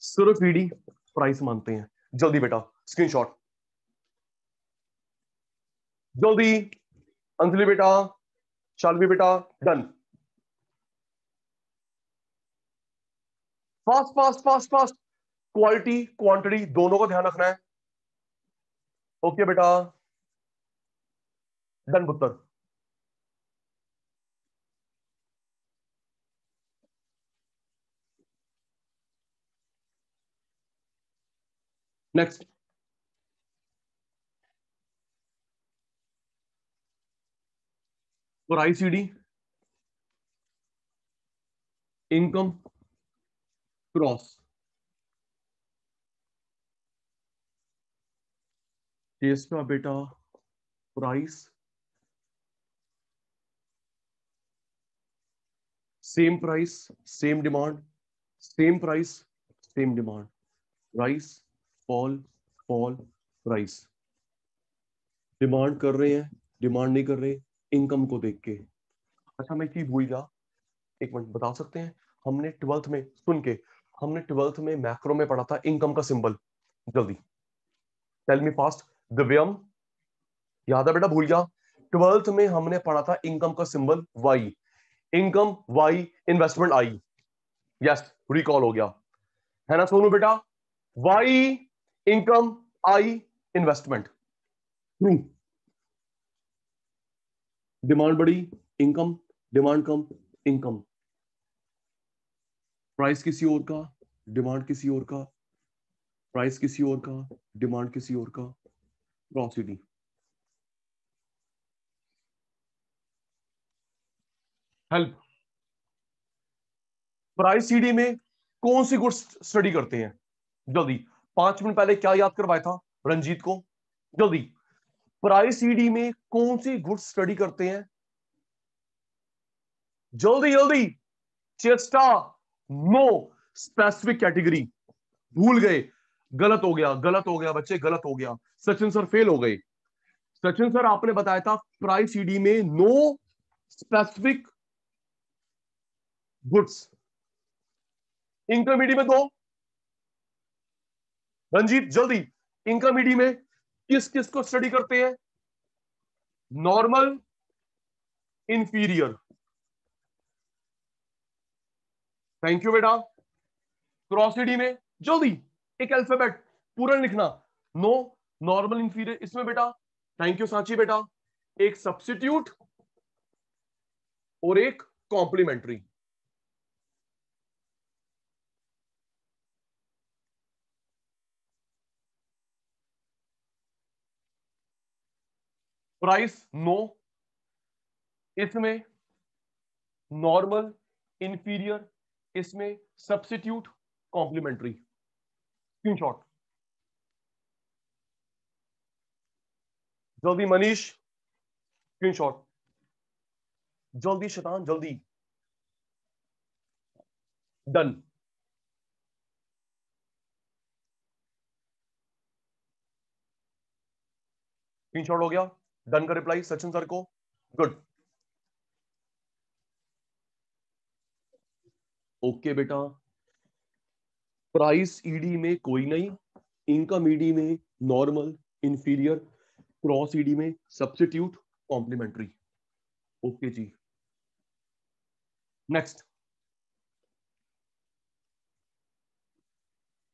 सिर्फ ईडी प्राइस मानते हैं। जल्दी बेटा स्क्रीनशॉट, जल्दी अंजलि बेटा, शालवी बेटा, done. Fast fast fast fast, quality quantity दोनों का ध्यान रखना है। ओके बेटा डन पुत्र। नेक्स्ट, और आईसीडी इनकम क्रॉस, इसका बेटा price, same price same demand, same price same demand, rice fall fall price, demand कर रहे हैं डिमांड नहीं कर रहे इनकम को देख के। अच्छा मैं चीज भूल गया, एक मिनट बता सकते हैं, हमने 12th में सुन के, हमने 12th में मैक्रो में पढ़ा था इनकम का सिंबल, जल्दी टेल मी फास्ट। दिव्यम याद है बेटा, भूल गया? 12th में हमने पढ़ा था इनकम का symbol Y, income Y investment I, yes recall हो गया है ना सोनू बेटा? Y income I investment, true. Demand बढ़ी इनकम, डिमांड कम इनकम, प्राइस किसी और का डिमांड किसी और का, प्राइस किसी और का डिमांड किसी और का, क्रॉसिटी। हेल्प, प्राइस सीडी में कौन सी गुड्स स्टडी करते हैं? जल्दी 5 मिनट पहले क्या याद करवाया था रंजीत को? जल्दी, प्राइस सीडी में कौन सी गुड्स स्टडी करते हैं? जल्दी जल्दी, चेस्टा नो, स्पेसिफिक कैटेगरी, भूल गए, गलत हो गया बच्चे, गलत हो गया। सचिन सर फेल हो गए। सचिन सर आपने बताया था प्राइस सीडी में नो स्पेसिफिक गुड्स, इंटरमीडिएट में दो। रंजीत जल्दी, इंटरमीडिएट में किस किस को स्टडी करते हैं? नॉर्मल, इंफीरियर, थैंक यू बेटा। क्रॉसिडी में जल्दी एक अल्फाबेट पूरा लिखना, नो नॉर्मल इंफीरियर, इसमें बेटा थैंक यू सांची बेटा, एक सब्स्टिट्यूट और एक कॉम्प्लीमेंट्री। प्राइस नो, इसमें नॉर्मल इंफीरियर, इसमें सब्स्टिट्यूट कॉम्प्लीमेंट्री। स्क्रीनशॉट जल्दी मनीष, स्क्रीनशॉट जल्दी, शैतान जल्दी, डन। स्क्रीनशॉट हो गया, डन का रिप्लाई सचिन सर को, गुड। ओके बेटा, प्राइस ईडी में कोई नहीं, इनकम ईडी में नॉर्मल इंफीरियर, क्रॉस ईडी में सब्स्टिट्यूट कॉम्प्लीमेंट्री। ओके जी, नेक्स्ट,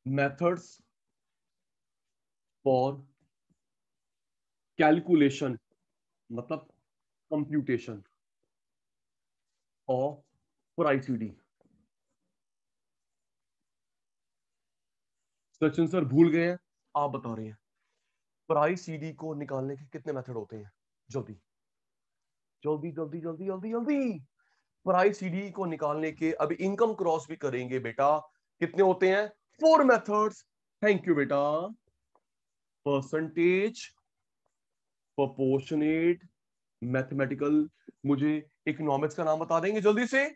मेथड्स फॉर कैलकुलेशन मतलब computation of price ED. Sachin sir भूल गए हैं, आप बता रहे हैं प्राइस ईडी को निकालने के कितने मेथड होते हैं? जल्दी जल्दी जल्दी जल्दी जल्दी जल्दी, प्राइस ईडी को निकालने के, अभी इनकम क्रॉस भी करेंगे बेटा, कितने होते हैं? 4 मेथड्स। थैंक यू बेटा। परसेंटेज, प्रोपोर्शनेट, मैथमेटिकल, मुझे इकोनॉमिक्स का नाम बता देंगे जल्दी से?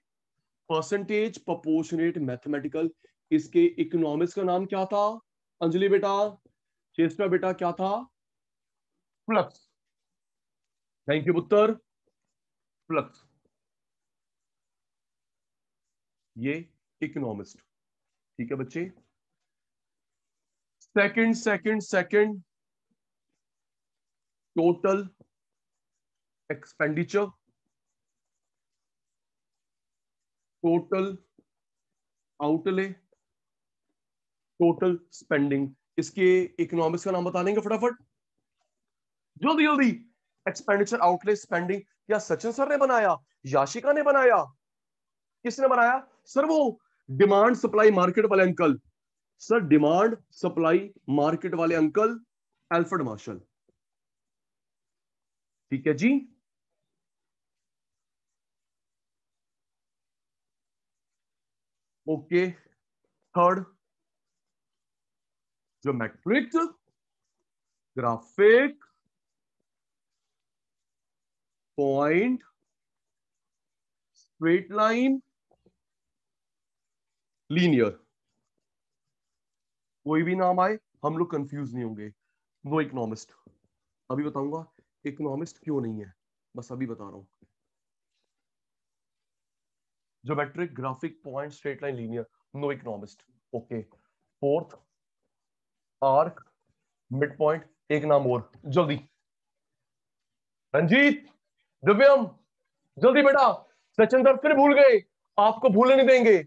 परसेंटेज, प्रोपोर्शनेट, मैथमेटिकल, इसके इकोनॉमिक्स का नाम क्या था? अंजलि बेटा, चेस्टा बेटा, क्या था? फ्लक्स। थैंक यू पुत्र, फ्लक्स, ये इकोनॉमिस्ट। ठीक है बच्चे, second second second, total expenditure, total outlay, total spending, इसके इकोनॉमिक्स का नाम बता देंगे फटाफट जल्दी जल्दी? एक्सपेंडिचर, आउटले, स्पेंडिंग, क्या सचिन सर ने बनाया, याशिका ने बनाया, किसने बनाया? सर वो डिमांड सप्लाई मार्केट वाले uncle, sir demand supply market वाले अंकल एल्फ्रेड मार्शल। ठीक है जी। Okay, third geometric graphic point straight line linear. कोई भी नाम आए हम लोग कंफ्यूज नहीं होंगे। No economist. अभी बताऊंगा इकोनॉमिस्ट क्यों नहीं है, बस अभी बता रहा हूं। Geometric graphic point straight line linear, no economist. Okay, fourth arc mid point, एक नाम और जल्दी। रंजीत, दिव्यम, जल्दी बेटा। सचिन सर फिर भूल गए, आपको भूलने नहीं देंगे।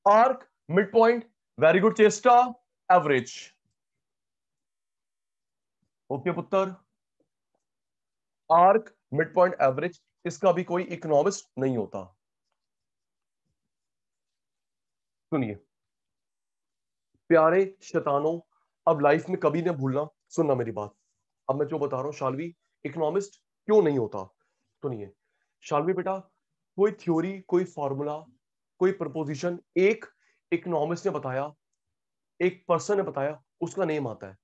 Arc mid point, very good चेष्टा, एवरेज। ओके पुत्र, आर्क मिड पॉइंट एवरेज, इसका भी कोई इकोनॉमिस्ट नहीं होता। सुनिए प्यारे शैतानों, अब लाइफ में कभी ना भूलना, सुनना मेरी बात। अब मैं जो बता रहा हूं, शालवी इकोनॉमिस्ट क्यों नहीं होता। सुनिए शालवी बेटा, कोई थ्योरी, कोई फॉर्मूला, कोई प्रपोजिशन एक इकोनॉमिस्ट ने बताया, एक पर्सन ने बताया, उसका नेम आता है।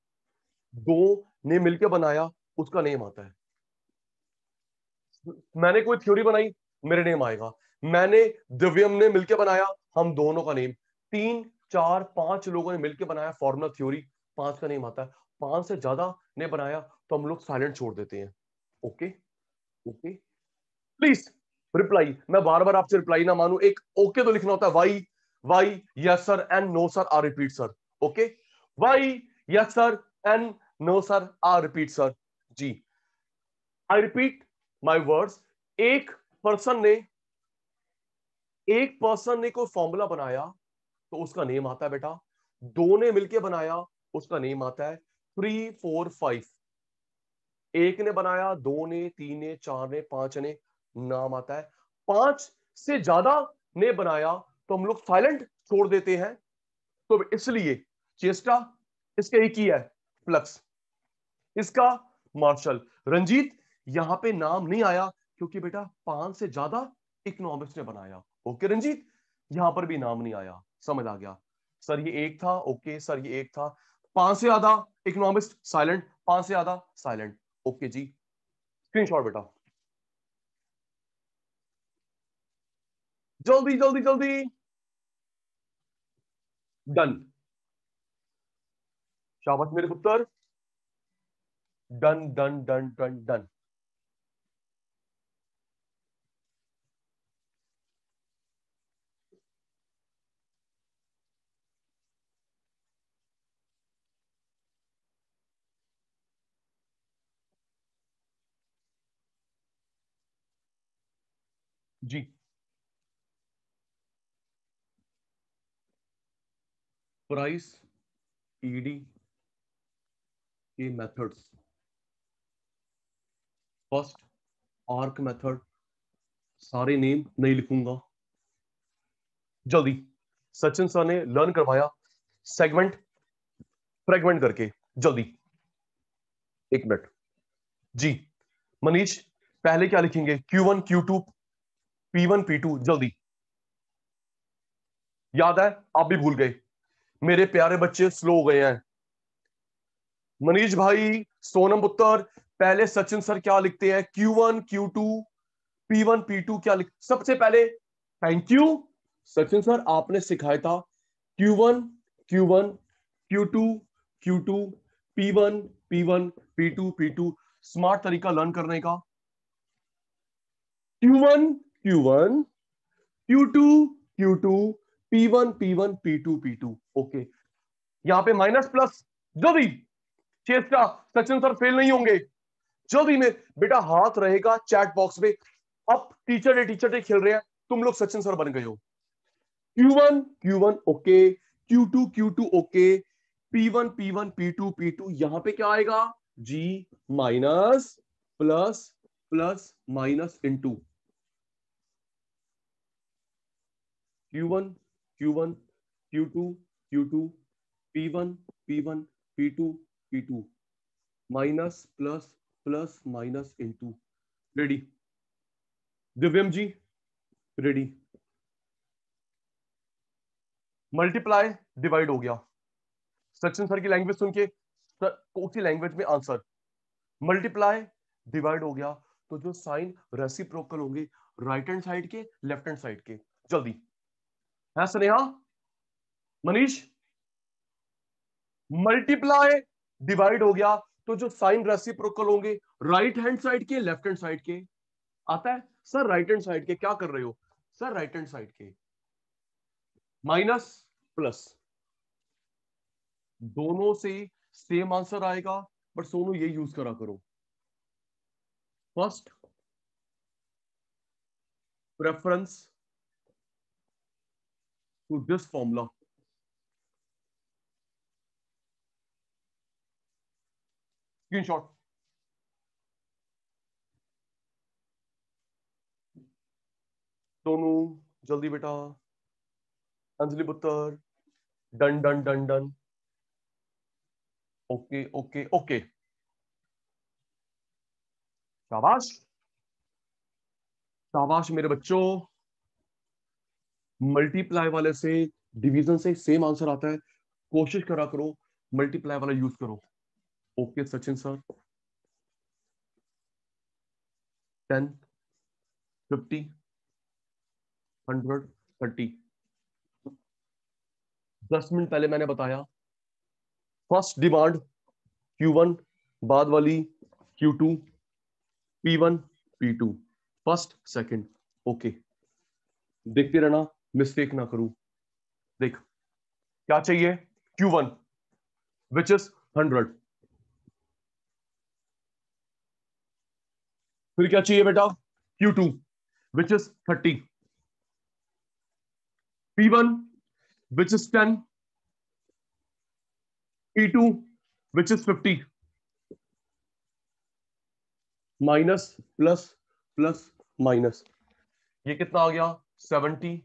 दो ने मिलकर बनाया, उसका नेम आता है। मैंने कोई थ्योरी बनाई, मेरे नेम आएगा। मैंने दिव्यम ने मिलकर बनाया, हम दोनों का नेम। 3 4 5 लोगों ने मिलकर बनाया फॉर्मूला थ्योरी, 5 का नेम आता है। 5 से ज्यादा ने बनाया तो हम लोग साइलेंट छोड़ देते हैं। Okay okay, please reply. मैं बार बार आपसे रिप्लाई ना मानू, एक ओके तो लिखना होता है। Y Y yes sir and no sir R repeat sir. Okay, Y yes sir and no sir R repeat sir. जी, आई रिपीट माई वर्ड्स। एक पर्सन ने कोई फॉर्मूला बनाया तो उसका नेम आता है बेटा। दो ने मिलकर बनाया, उसका नेम आता है। 3 4 5, एक ने बनाया, दो ने, 3 ने, 4 ने, 5 ने, नाम आता है। 5 से ज्यादा ने बनाया तो हम लोग साइलेंट छोड़ देते हैं। तो इसलिए चेष्टा इसका एक ही है, फ्लक्स, इसका मार्शल। रंजीत यहां पे नाम नहीं आया क्योंकि बेटा 5 से ज्यादा इकोनॉमिक्स ने बनाया। ओके रंजीत, यहां पर भी नाम नहीं आया, समझ आ गया। सर ये एक था, ओके सर ये एक था। 5 से ज्यादा इकोनॉमिक्स साइलेंट, 5 से ज्यादा साइलेंट। ओके जी, स्क्रीनशॉट बेटा, जल्दी जल्दी जल्दी। डन, शाबाश मेरे पुत्र, done done done done done. जी, प्राइस ईडी के मेथड्स। फर्स्ट आर्क मेथड, सारे नेम नहीं लिखूंगा, जल्दी। सचिन सर ने लर्न करवाया सेगमेंट फ्रेगमेंट करके, जल्दी। एक मिनट जी। मनीष पहले क्या लिखेंगे, Q1 Q2 P1 P2, जल्दी। याद है, आप भी भूल गए, मेरे प्यारे बच्चे स्लो हो गए हैं। मनीष भाई, सोनम पुत्र, पहले सचिन सर क्या लिखते हैं, Q1 Q2 P1 P2 क्या लिख, सबसे पहले थैंक यू सचिन सर, आपने सिखाया था Q1 Q1 Q2 Q2 P1 P1 P2 P2, smart तरीका लर्न करने का। Q1 Q1 Q2 Q2 P1 P1 P2 P2। Okay, यहां पे माइनस प्लस, जल्दी चेष्टा, सचिन सर फेल नहीं होंगे, जल्दी में बेटा हाथ रहेगा चैट बॉक्स में। अब टीचर डे खेल रहे हैं, तुम लोग सचिन सर बन गए हो। Q1 Q1 okay, Q2 Q2 okay, P1 P1 P2 P2, यहां पे क्या आएगा, G minus plus plus minus into Q1 Q1 Q2 Q2 P1 P1 P2 P2 minus plus plus minus into. Ready Divyam ji? Ready. Multiply divide हो गया। सचिन सर की लैंग्वेज सुन के उसी लैंग्वेज में आंसर। मल्टीप्लाई डिवाइड हो गया तो जो साइन रेसिप्रोकल होंगे राइट हैंड साइड के लेफ्ट हैंड साइड के। जल्दी है स्नेहा, मनीष? मल्टीप्लाई डिवाइड हो गया तो जो साइन रेसिप्रोकल होंगे राइट हैंड साइड के लेफ्ट हैंड साइड के। आता है सर? राइट हैंड साइड के। क्या कर रहे हो सर? राइट हैंड साइड के। माइनस प्लस दोनों से सेम आंसर आएगा, बट सोनू ये यूज करा करो। First preference to this formula. Screenshot. Sonu जल्दी बेटा। अंजलि पुत्र done done done done. Okay okay okay, शाबाश शाबाश मेरे बच्चों। मल्टीप्लाई वाले से डिवीजन से सेम आंसर आता है, कोशिश करा करो मल्टीप्लाई वाला यूज करो। Okay Sachin sir. 10 50 100 30। 10 मिनट पहले मैंने बताया फर्स्ट डिमांड Q1, बाद वाली Q2, P1 P2, first second. Okay देखते रहना, मिस्टेक ना करूं। देख क्या चाहिए? Q1 which is 100। फिर क्या चाहिए बेटा? Q2 which is 30। P1 which is 10, P2 which is 50, minus plus plus minus. ये कितना हो गया? 70।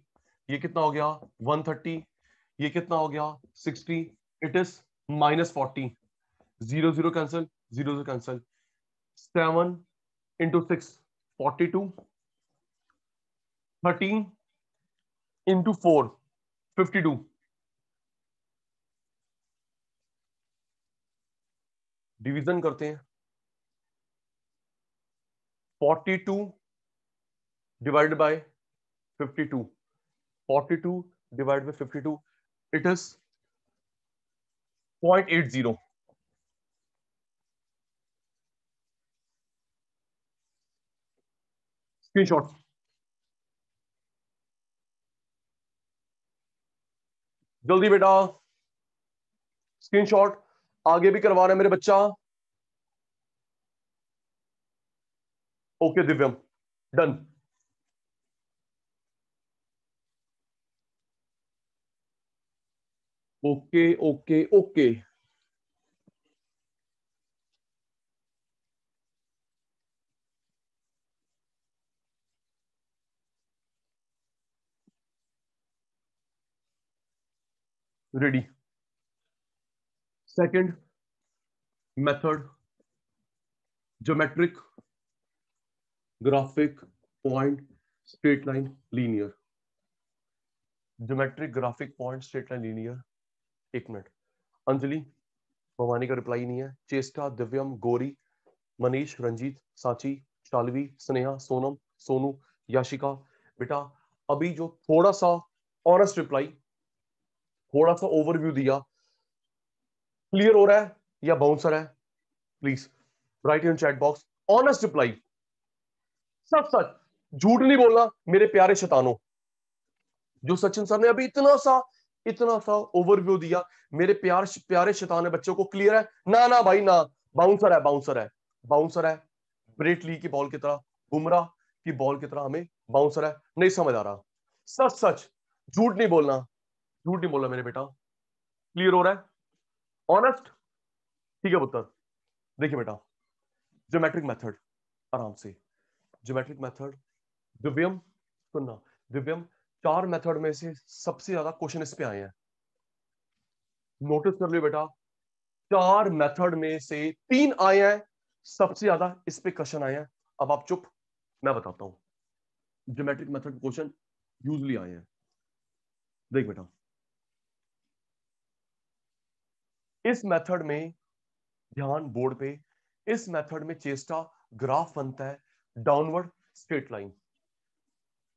ये कितना हो गया? 130। ये कितना हो गया? 60। It is -40। 0 0 cancel, 0 0 cancel. 7 into 6 42, 13 into 4 52। Division करते हैं। 42 divided by 52। 42 divided by 52 it is 0.80। Screenshot. जल्दी बेटा स्क्रीनशॉट। आगे भी करवा रहे हैं मेरे बच्चा। Okay Divyam done. Okay okay okay ready. Second method geometric graphic point straight line linear. Geometric graphic point straight line linear. एक मिनट, अंजलि भवानी का रिप्लाई नहीं है। चेष्टा, दिव्यम, गौरी, मनीष, रंजीत, साची, शालवी, स्नेहा, सोनम, सोनू, याशिका। बेटा अभी जो थोड़ा सा ऑनेस्ट रिप्लाई, थोड़ा सा ओवरव्यू दिया, क्लियर हो रहा है या बाउंसर है? Please write in chat box honest reply. सच सच, झूठ नहीं बोलना मेरे प्यारे शैतानों। जो सचिन सर ने अभी इतना सा ओवरव्यू दिया, मेरे प्यारे शैतान बच्चों को क्लियर है? ना ना भाई ना, बाउंसर है बाउंसर है बाउंसर है। ब्रेट ली की बॉल की तरह, बुमराह की बॉल की तरह हमें बाउंसर है। नहीं समझ आ रहा? सच सच, झूठ नहीं बोलना, झूठ नहीं बोलना मेरे बेटा। क्लियर हो रहा है? ऑनेस्ट? ठीक है पुत्र। देखिए बेटा ज्योमेट्रिक मेथड, आराम से ज्योमेट्रिक मेथड। दिव्यम सुनना, दिव्यम 4 मेथड में से सबसे ज्यादा क्वेश्चन इस पे आए हैं। नोटिस कर लियो बेटा, 4 मेथड में से 3 आए हैं, सबसे ज्यादा इस पे क्वेश्चन आए हैं। अब आप चुप, मैं बताता हूं। ज्योमेट्रिक मेथड क्वेश्चन यूजली आए हैं। देख बेटा, इस मेथड में, ध्यान बोर्ड पे, इस मेथड में चेस्टा ग्राफ बनता है डाउनवर्ड स्ट्रेट लाइन,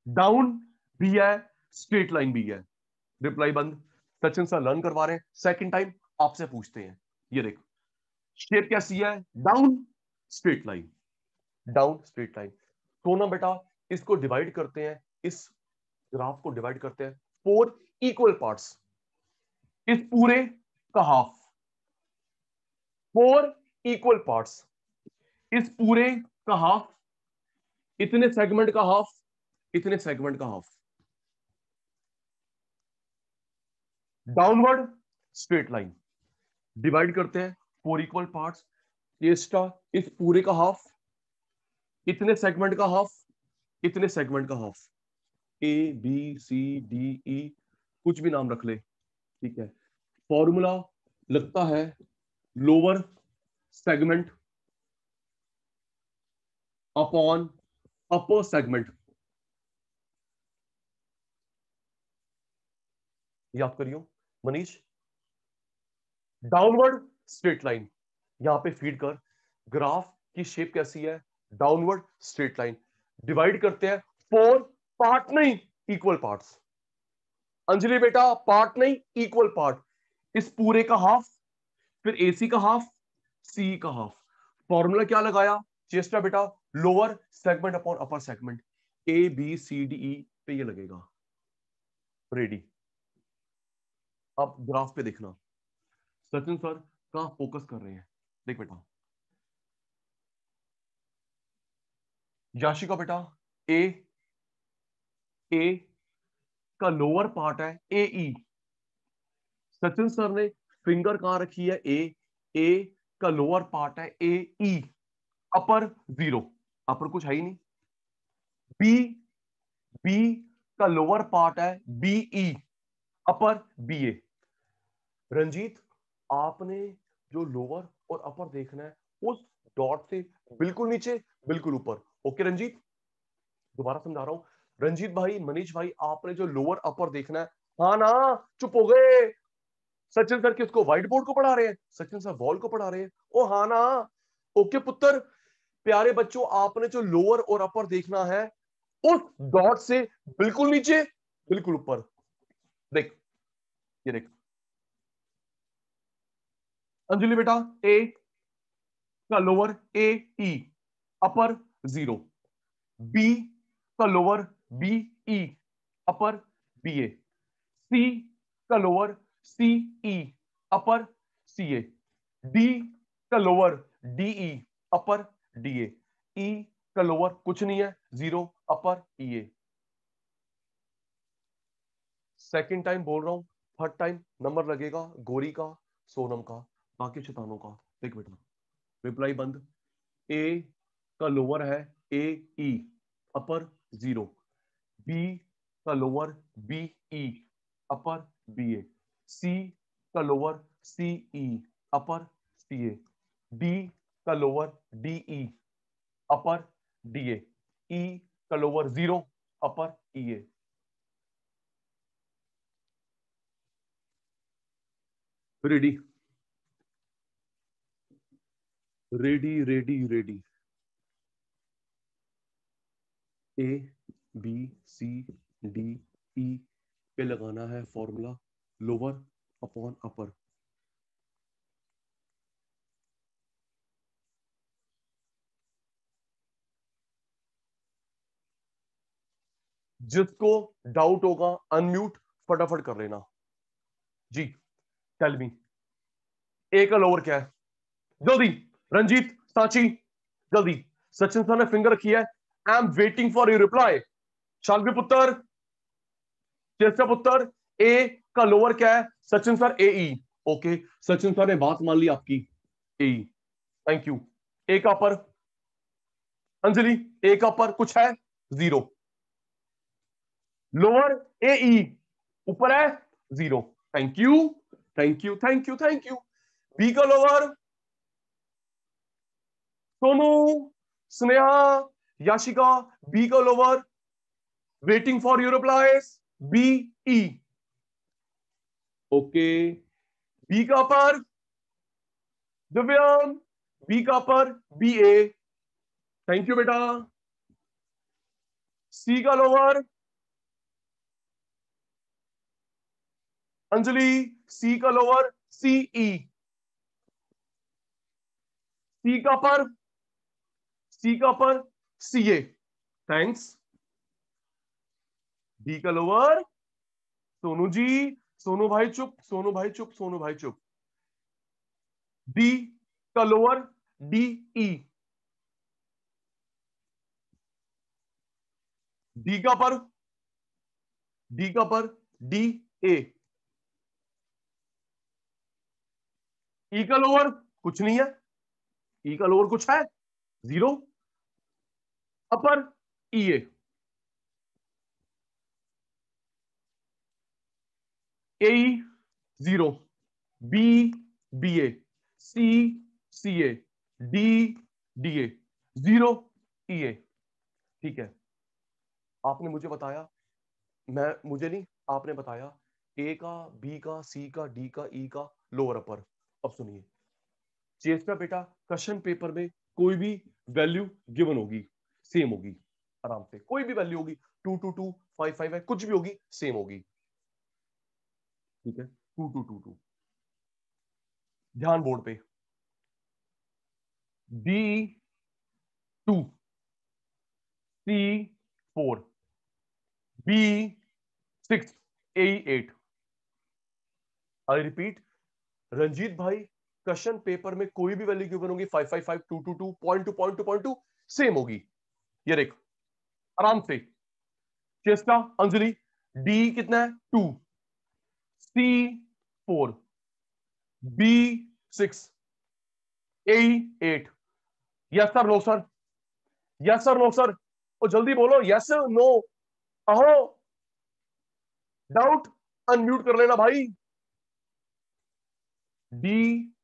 डाउन भी है, स्ट्रेट लाइन भी है। रिप्लाई बंद। सचिन सर लर्न करवा रहे हैं, सेकंड टाइम आपसे पूछते हैं। ये देख, शेप कैसी है? Down straight line, down straight line. तो ना बेटा, इसको डिवाइड करते हैं, इस ग्राफ को डिवाइड करते हैं 4 इक्वल पार्ट्स। इस पूरे का हाफ, 4 इक्वल पार्ट्स, इस पूरे का हाफ, इतने सेगमेंट का हाफ, इतने सेगमेंट का half. Downward straight line divide करते हैं 4 इक्वल पार्ट्स। चेस्टा इस पूरे का हाफ, इतने सेगमेंट का हाफ, इतने सेगमेंट का half. A B C D E, कुछ भी नाम रख ले, ठीक है। फॉर्मूला लगता है lower segment upon upper segment. याद करियो मनीष, डाउनवर्ड स्ट्रेट लाइन, यहां पे फीड कर, ग्राफ की शेप कैसी है? Downward straight line. डिवाइड करते हैं 4 पार्ट नहीं, इक्वल पार्ट्स। अंजलि बेटा, पार्ट नहीं, इक्वल पार्ट। इस पूरे का हाफ, फिर एसी का हाफ, सी का हाफ। फॉर्मूला क्या लगाया चेस्टा बेटा? Lower segment upon upper segment. A B C D E पे ये लगेगा। रेडी। अब ग्राफ पे देखना, सचिन सर कहां फोकस कर रहे हैं। देख बेटा, याशिका बेटा, ए का लोअर पार्ट है ए ई। सचिन सर ने फिंगर कहां रखी है? ए का लोअर पार्ट है ए ई, अपर 0, अपर कुछ है ही नहीं। बी का लोअर पार्ट है B E, upper B A. Ranjit, आपने जो लोअर और अपर देखना है उस डॉट से बिल्कुल नीचे, बिल्कुल ऊपर। ओके रंजीत, दोबारा समझा रहा हूं। रंजीत भाई, मनीष भाई, आपने जो लोअर अपर देखना है। हाँ ना, चुप हो गए। सचिन सर किसको? व्हाइट बोर्ड को पढ़ा रहे हैं, सचिन सर वॉल को पढ़ा रहे हैं। ओ हाँ ना, ओके पुत्र। प्यारे बच्चों, आपने जो लोअर और अपर देखना है उस डॉट से बिल्कुल नीचे, बिल्कुल ऊपर। देख, ये देख अंजलि बेटा, ए का lower A E, upper 0। B का lower B E, upper B A. C का lower C E, upper C A. D का lower D E, upper D A. E का लोअर कुछ नहीं है, 0, अपर ई ए। सेकेंड टाइम बोल रहा हूं, थर्ड टाइम नंबर लगेगा गौरी का, सोनम का, बाकी शैतानों का। देख बेटा, रिप्लाई बंद। ए का लोअर है ए ई, अपर 0। बी का lower B E, upper B A. C का lower C E, upper C A. D का lower D E, upper D A. E का lower 0, upper E A. Ready ready ready ready. A B C D E पे लगाना है फॉर्मूला लोअर अपॉन अपर। जिसको डाउट होगा अनम्यूट फटाफट कर लेना जी। टेल मी, ए का लोअर क्या है? जल्दी रंजीत, सांची, जल्दी। सचिन सर ने फिंगर रखी है, I am waiting for your reply. Shalvi पुत्र, चेस्टा पुत्र, ए का लोअर क्या है? सचिन सर ए ई। ओके, सचिन सर ने बात मान ली आपकी, ए ई। Thank you. ए का अपर अंजलि, ए का अपर कुछ है? 0। लोअर ए ई, ऊपर है 0। Thank you. Thank you thank you thank you. B का लोअर सोनू, स्नेहा, याशिका। बी का lower waiting for your replies B E. Okay. B का अपर दिव्यांग, बी का upper B A. Thank you बेटा। सी का लोअर अंजलि, सी का लोअर सी ई। सी का अपर सी ए। थैंक्स। डी का लोअर सोनू जी, सोनू भाई चुप, सोनू भाई चुप, सोनू भाई चुप। डी का लोअर डी ई। डी का पर डी ए। ई का लोअर कुछ नहीं है, ई का लोअर कुछ है, 0। Upper E A. A 0, B B A, C C A, D D A, 0 E A. ठीक है, आपने मुझे बताया, मुझे नहीं, आपने बताया ए का, बी का, सी का, डी का, ई का लोअर अपर। अब सुनिए चेष्टा बेटा, क्वेश्चन पेपर में कोई भी वैल्यू गिवन होगी सेम होगी, आराम से कोई भी वैल्यू होगी, 2 2 2 5 5 है, कुछ भी होगी सेम होगी। ठीक है, 2 2 2 2। ध्यान बोर्ड पे। B 2, C 4, B 6, A 8। I repeat, Ranjit भाई क्वेश्चन पेपर में कोई भी वैल्यू गिवन होगी 5 5 5 2 2 2 0.2 सेम होगी। ये देख आराम से। चेष्टा अंजलि, डी कितना है 2, C 4, B 6, A 8। Yes sir, no sir, yes sir, no sir. और जल्दी बोलो यस नो। अहो डाउट अनम्यूट कर लेना भाई। डी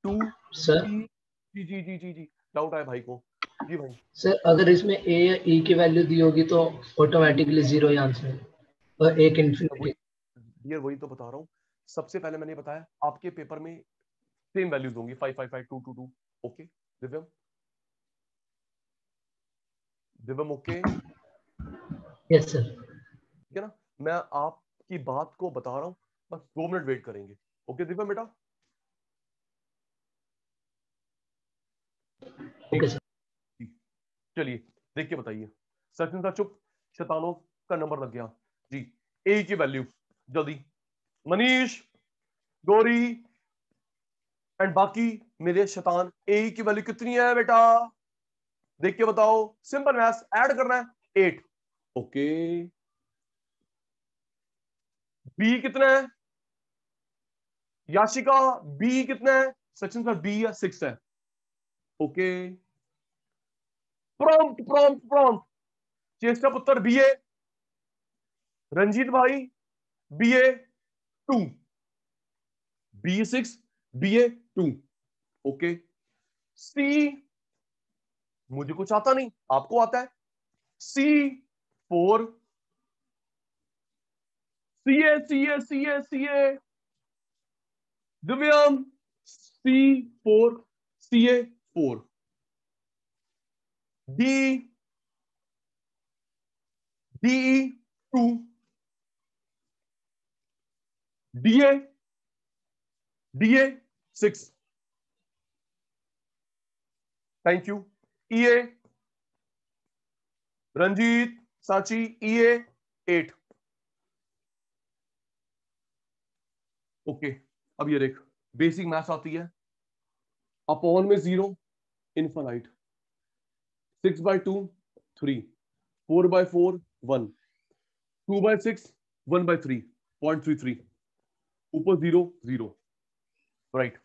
2 सर जी जी जी जी जी, डाउट आया भाई को। जी भाई। सर, अगर इसमें ए या ई की वैल्यू दी होगी तो ऑटोमेटिकली 0 ही आंसर है, और एक इन्फिनिटी। डियर वही तो बता रहा हूं, सबसे पहले मैंने बताया आपके पेपर में सेम वैल्यूज होंगी 5 5 5 2 2 2। Okay Divyam, Divyam okay. Yes sir. ठीक है ना, मैं आपकी बात को बता रहा हूं, बस 2 मिनट वेट करेंगे। ओके दिव्यम बेटा। Okay sir. चलिए देख के बताइए। सचिन सर चुप, शैतानों का नंबर लग गया जी। ए की वैल्यू जल्दी, मनीष, गौरी एंड बाकी मेरे शैतान, ए की वैल्यू कितनी है बेटा, देख के बताओ। सिंपल मैथ्स, ऐड करना है 8। ओके। बी कितना है याशिका, बी कितना है सचिन सर, बी या 6 है। ओके। प्रॉम्प्ट प्रॉम्प्ट प्रॉम्प्ट, चेष्टा पुत्र बी ए, रंजीत भाई B A 2, B 6, B A 2। Okay. C मुझे कुछ आता नहीं, आपको आता है। C 4, C A C A C A C A, Divyam C 4, C A 4। D D 2, D A 6। Thank you. E A Ranjit Sanchi, E A 8। Okay. अब ये देख, बेसिक मैथ्स आती है। अपॉन में 0, इनफाइनाइट, 6/2 3, 4/4 1, 2/6 1/3 0.33, ऊपर 0 0। राइट।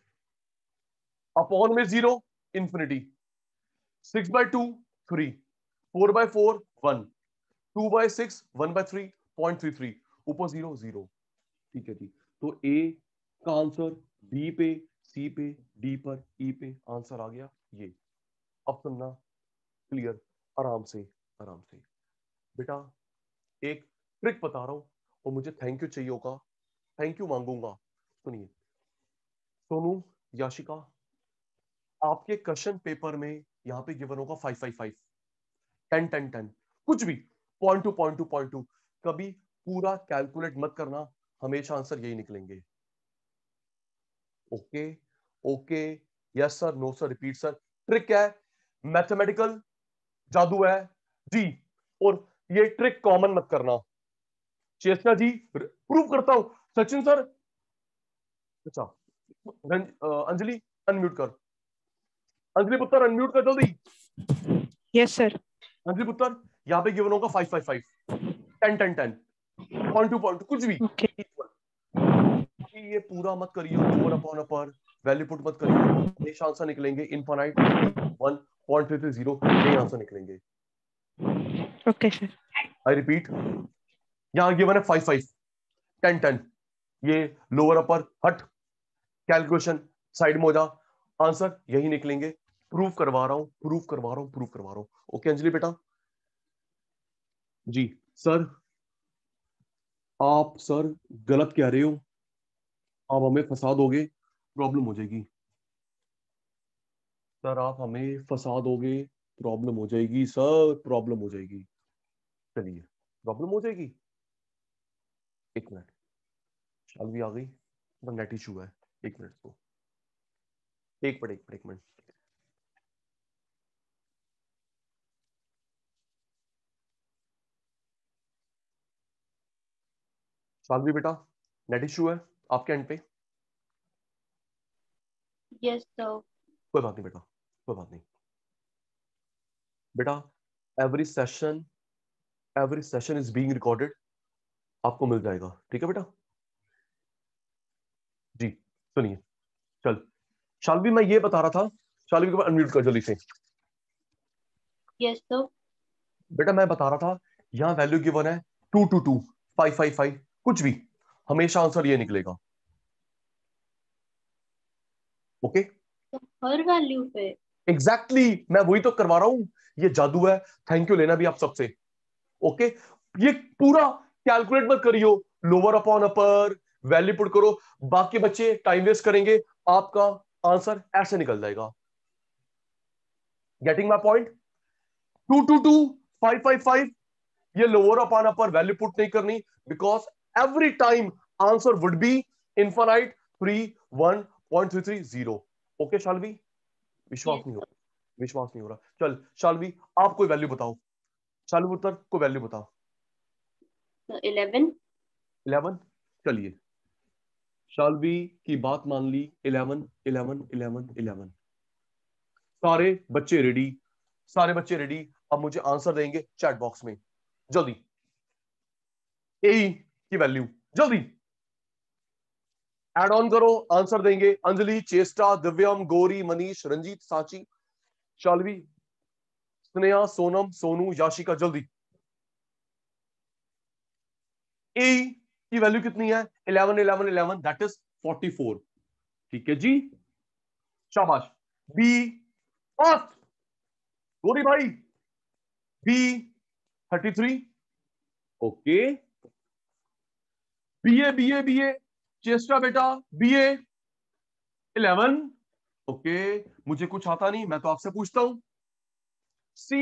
अपॉन में 0, इंफिनिटी, 6/2 3, 4/4 1, 2/6 1/3 0.33, ऊपर 0 0। ठीक है जी, तो ए का आंसर बी पे, सी पे, डी पर, ई पे आंसर आ गया ये। अब सुनना क्लियर, आराम से आराम से। बेटा एक ट्रिक बता रहा हूं और मुझे थैंक यू चाहिए होगा, थैंक यू मांगूंगा। सुनिए सोनू, याशिका, आपके क्वेश्चन पेपर में यहाँ पे गिवन होगा 5 5 5 10 10 10 कुछ भी, point two point two point two, कभी पूरा कैलकुलेट मत करना, हमेशा आंसर यही निकलेंगे। Okay okay, yes sir, no sir, repeat sir. Trick है, मैथमेटिकल जादू है जी, और ये ट्रिक कॉमन मत करना। चेतना जी प्रूव करता हूं, सचिन सर, अच्छा अंजलि अनम्यूट कर, अंजलि पुत्र अनम्यूट कर जल्दी। Yes sir. अंजलि पुत्र यहाँ पे गिवन होगा 5 5 5 10 10 10 पॉइंट टू पॉइंट कुछ भी ओके इक्वल। ये पूरा मत करियो, लोअर अपॉन अपर, वैल्यू पुट मत करियो, हमेशा आंसर निकलेंगे इनफाइनाइट 1.330, यही आंसर निकलेंगे। Okay sir. आई रिपीट, यहाँ गिवन है 5 5 10 10, ये लोअर अपर हट, कैलकुलेशन साइड में हो जा, आंसर यही निकलेंगे। प्रूव करवा रहा हूं, प्रूव करवा रहा हूं, प्रूव करवा रहा हूं। ओके अंजलि बेटा जी। सर आप सर गलत कह रहे हो, आप हमें फंसा दोगे, प्रॉब्लम हो जाएगी। सर आप हमें फंसा दोगे, प्रॉब्लम हो जाएगी सर, प्रॉब्लम हो जाएगी। चलिए प्रॉब्लम हो जाएगी, एक मिनट, शाल भी आ गई, तो नेट इशू है, एक मिनट को, एक मिनट। शालवी बेटा नेट इशू है आपके एंड पे? Yes, sir. कोई बात नहीं बेटा, कोई बात नहीं बेटा। Every session is being recorded, आपको मिल जाएगा, ठीक है बेटा जी। सुनिए, चल शालवी मैं ये बता रहा था, शालवी के बाद अनम्यूट कर जल्दी से। Yes, sir. बेटा मैं बता रहा था, यहाँ वैल्यू गिवन है 2 2 2 5 5 5 कुछ भी, हमेशा आंसर ये निकलेगा। ओके तो हर वैल्यू पे एग्जैक्टली मैं वही तो करवा रहा हूं, ये जादू है, थैंक यू लेना भी आप सबसे। ओके ये पूरा कैलकुलेट मत करियो, लोअर अपॉन अपर, वैल्यू पुट करो, बाकी बच्चे टाइम वेस्ट करेंगे, आपका आंसर ऐसे निकल जाएगा। Getting my point? 2 2 2 5 5 5 ये लोअर अपॉन अपर वैल्यू पुट नहीं करनी, because every time answer would be infinite 3 1.330। Okay Shalvi, विश्वास Yes, नहीं हो रहा, विश्वास नहीं हो रहा। चल शालवी आप कोई वैल्यू बताओ, शालवी उत्तर कोई वैल्यू बताओ। sir. 11. 11, चलिए शालवी की बात मान ली, 11 11 11 11। सारे बच्चे रेडी, सारे बच्चे रेडी, अब मुझे आंसर देंगे चैट बॉक्स में जल्दी। ए की वैल्यू जल्दी एड ऑन करो, आंसर देंगे अंजलि, चेष्टा, दिव्यम, गौरी, मनीष, रंजीत, सांची, शालवी, स्नेहा, सोनम, सोनू, याशिका, जल्दी। ए की वैल्यू कितनी है? 11 11 11, दैट इज 44। ठीक है जी, शाबाश। बी फास्ट, गौरी भाई, बी 33। ओके बी ए चेष्टा बेटा, BA 11। ओके मुझे कुछ आता नहीं, मैं तो आपसे पूछता हूं। सी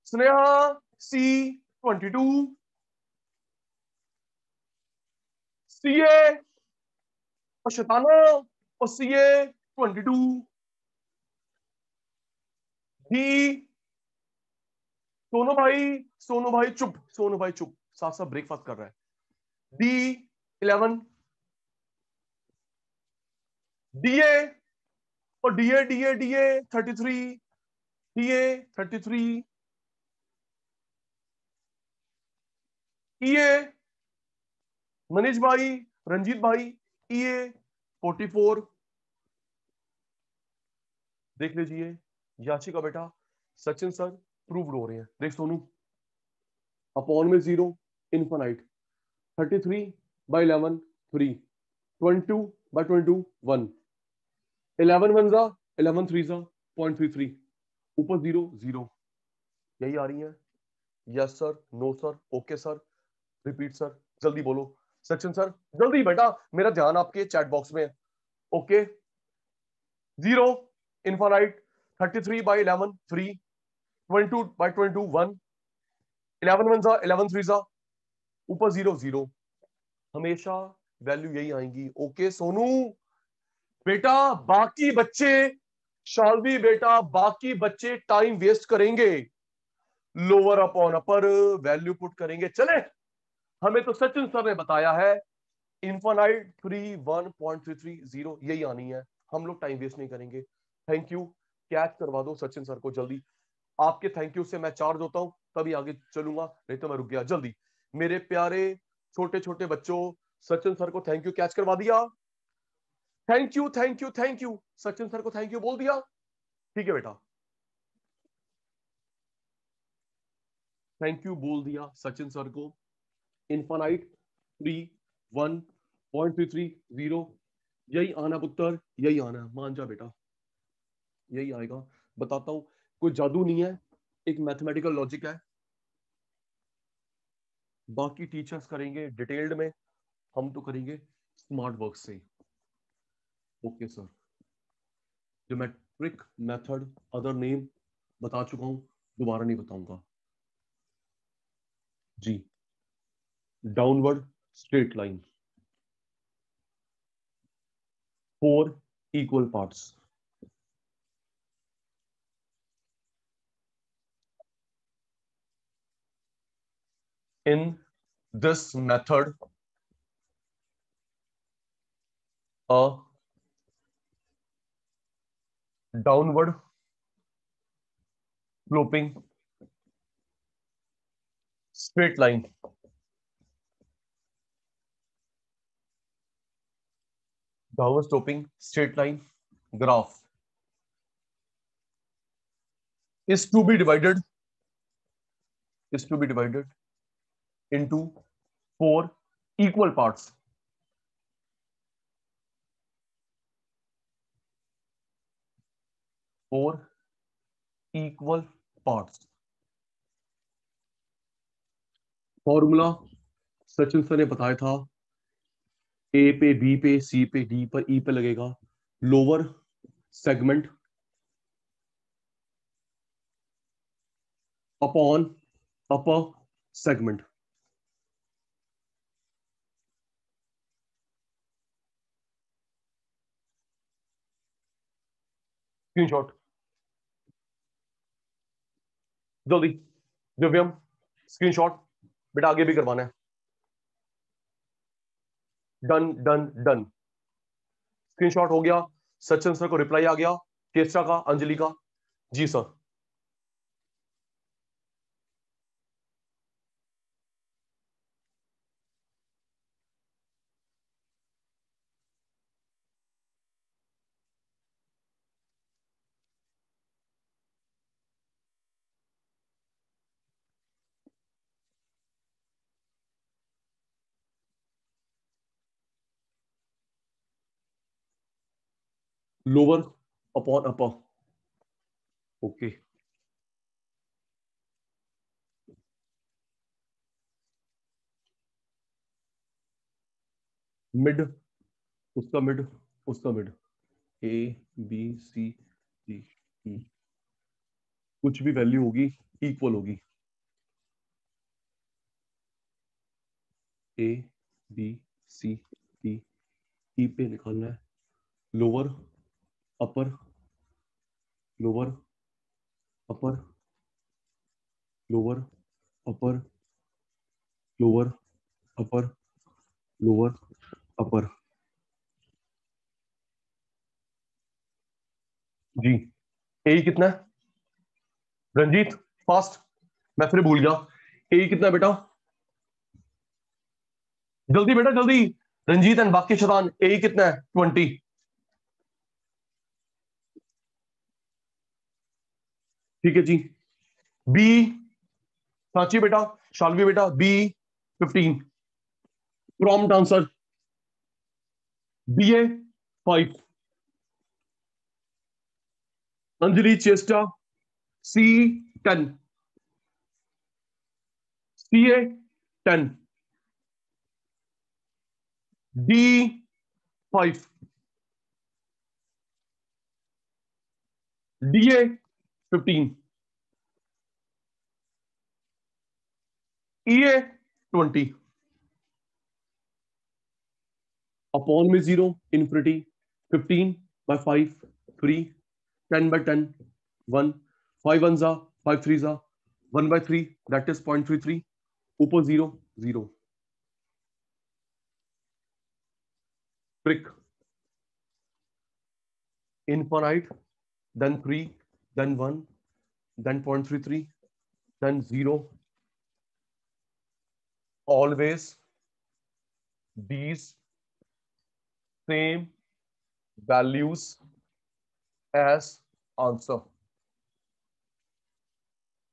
स्नेहा, C 22। CA और शताना और CA 22। डी सोनू भाई चुप, सोनू भाई चुप, साथ साथ ब्रेकफास्ट कर रहा है। D 11। DA और DA 33। DA 33। EA मनीष भाई, रंजीत भाई, EA 44। देख लीजिए याचिका बेटा, सचिन सर प्रूव्ड हो रहे हैं। देख सोनू, अपॉन में 0, इनफाइनाइट, 33 by 11 3, 22/22 1, 11 1 जा 11 3 जा 0.33, ऊपर 0 0, यही आ रही है? Yes sir, no sir, okay sir, repeat sir, जल्दी बोलो सचिन सर, जल्दी बेटा, मेरा ध्यान आपके चैट बॉक्स में है। ओके 0 इनफाइनाइट, 33/11 3, 22/22 1, 11 1 जा 11 3 जा, ऊपर 0 0, हमेशा वैल्यू यही आएंगी। ओके सोनू बेटा, बाकी बच्चे, शालवी बेटा, बाकी बच्चे टाइम वेस्ट करेंगे, लोअर अपॉन अपर वैल्यू पुट करेंगे। चले, हमें तो सचिन सर ने बताया है इनफाइनाइट 3 1.330, यही आनी है, हम लोग टाइम वेस्ट नहीं करेंगे। थैंक यू, कैच करवा दो सचिन सर को जल्दी, आपके थैंक यू से मैं चार्ज होता हूं, तभी आगे चलूंगा, नहीं तो मैं रुक गया। जल्दी मेरे प्यारे छोटे छोटे बच्चों, सचिन सर को थैंक यू कैच करवा दिया? Thank you thank you thank you, Sachin sir को थैंक यू बोल दिया? ठीक है बेटा, थैंक यू बोल दिया सचिन सर को। इनफाइनाइट 3 1.330, यही आना पुत्र, यही आना, मान जा बेटा, यही आएगा। बताता हूं, कोई जादू नहीं है, एक मैथमेटिकल लॉजिक है, बाकी टीचर्स करेंगे डिटेल्ड में, हम तो करेंगे स्मार्ट वर्क से। Okay sir, geometric method, other name बता चुका हूं, दोबारा नहीं बताऊंगा जी। Downward straight line, 4 equal parts, in this method a downward sloping straight line graph is to be divided into 4 equal parts. Formula Sachin sir ने बताया था, ए पे, बी पे, सी पे, डी पर, ई पे लगेगा, lower segment upon upper segment. Screenshot जल्दी, दिव्यम स्क्रीनशॉट बेटा, आगे भी करवाना है। डन डन डन, स्क्रीनशॉट हो गया, सचिन सर को रिप्लाई आ गया, केसरा का, अंजलि का, जी sir. Lower upon upper, okay. Mid, उसका मिड, उसका mid, A B C D E, कुछ भी वैल्यू होगी इक्वल होगी, ए बी सी डी ई पे निकालना है, lower upper, lower upper, lower upper, lower upper, lower upper, जी। ए कितना है रंजीत, फास्ट, मैं फिर भूल गया, ए कितना है बेटा, जल्दी बेटा जल्दी, रंजीत एंड बाकी शतान, ए कितना है 20, ठीक है जी। बी, सांची बेटा, शालवी बेटा, B 15, prompt answer BA 5, Anjali Chesta C 10, CA 10, D 5, DA 15, EA 20, upon में 0, इन्फिनिटी, 15 by 5 3, 10 by 10 1, 5 1 जा 5 3 जा 1 by 3, that is 0.33, ऊपर 0 0, brick, infinite, then 3, then 1, then 0.33, then 0. Always these same values as answer.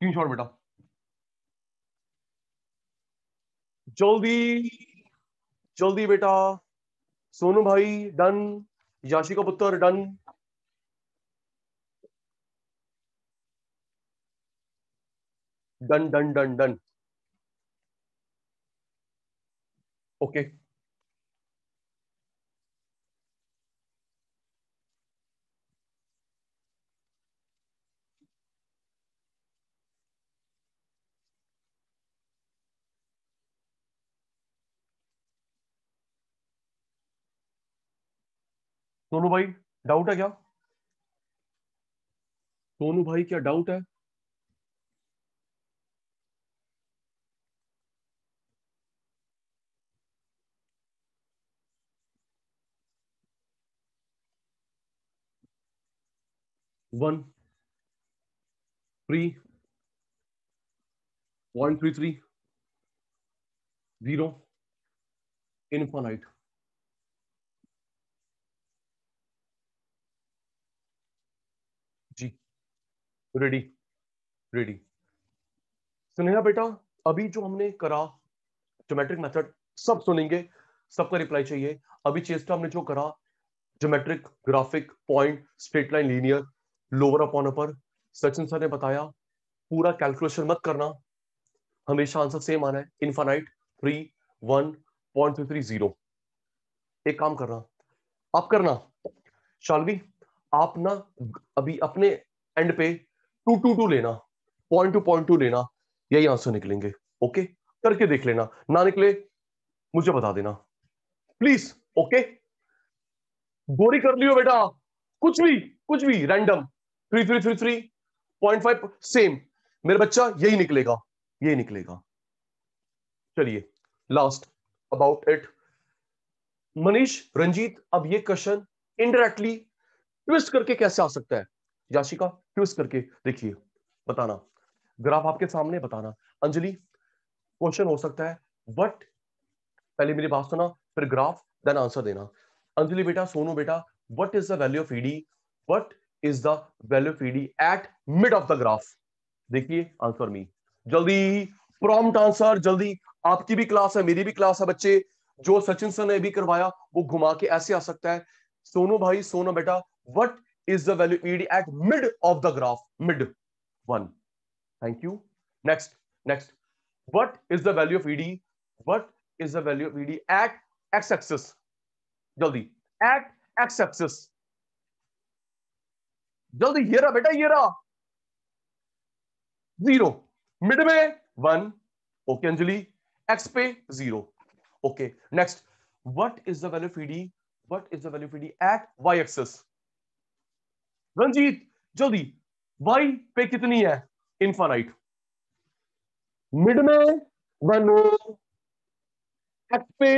Screenshot बेटा, जल्दी जल्दी बेटा। सोनू भाई डन, याशिका पुत्र done, done done done done. Okay, Sonu भाई डाउट है क्या? सोनू भाई क्या डाउट है? One 3, 0.33, 0, infinite. जी रेडी रेडी। सुनेगा बेटा, अभी जो हमने करा ज्योमेट्रिक मेथड सब सुनेंगे, सबका रिप्लाई चाहिए। अभी चेस्टा हमने जो करा geometric, graphic, point, straight line, linear, lower upon upper, Sachin sir ने बताया पूरा कैलकुलेशन मत करना, हमेशा आंसर सेम आना है, इनफाइनाइट, 3, 1, 0.33, 0। एक काम करना, आप करना शालवी, आप ना अभी अपने एंड पे 2 2 2 लेना, 0.2 लेना, यही आंसर निकलेंगे। ओके, करके देख लेना, ना निकले मुझे बता देना प्लीज। ओके, गोरी कर लियो बेटा, कुछ भी रैंडम, 3 3 3 3, 0.5 सेम, मेरे बच्चा यही निकलेगा, यही निकलेगा। चलिए last about it, Manish, Ranjit, अब ये क्वेश्चन इनडायरेक्टली ट्विस्ट करके कैसे आ सकता है? याशिका ट्विस्ट करके देखिए, बताना, ग्राफ आपके सामने बताना। अंजलि, क्वेश्चन हो सकता है बट पहले मेरी बात सुना, फिर ग्राफ, देन आंसर देना। अंजलि बेटा, सोनू बेटा, what is the value of ED, what is the value of ED at mid of the graph? देखिए आंसर मी, जल्दी प्रॉम्प्ट आंसर, जल्दी। आपकी भी क्लास है, मेरी भी क्लास है बच्चे, जो सचिन सर ने भी करवाया वो घुमा के ऐसे आ सकता है। सोनू भाई, सोनू बेटा, what is the value ED at mid of the graph? Mid 1, thank you. Next next, what is the value of ED, what is the value of ED at x-axis? जल्दी, at x-axis, जल्दी, ये रहा बेटा, ये रहा 0, मिड में 1, ओके अंजलि, x पे 0, okay. Next, what is the value of ED, what is the value of ED at y-axis? Ranjit जल्दी, y पे कितनी है? इनफाइनाइट, मिड में 1, x पे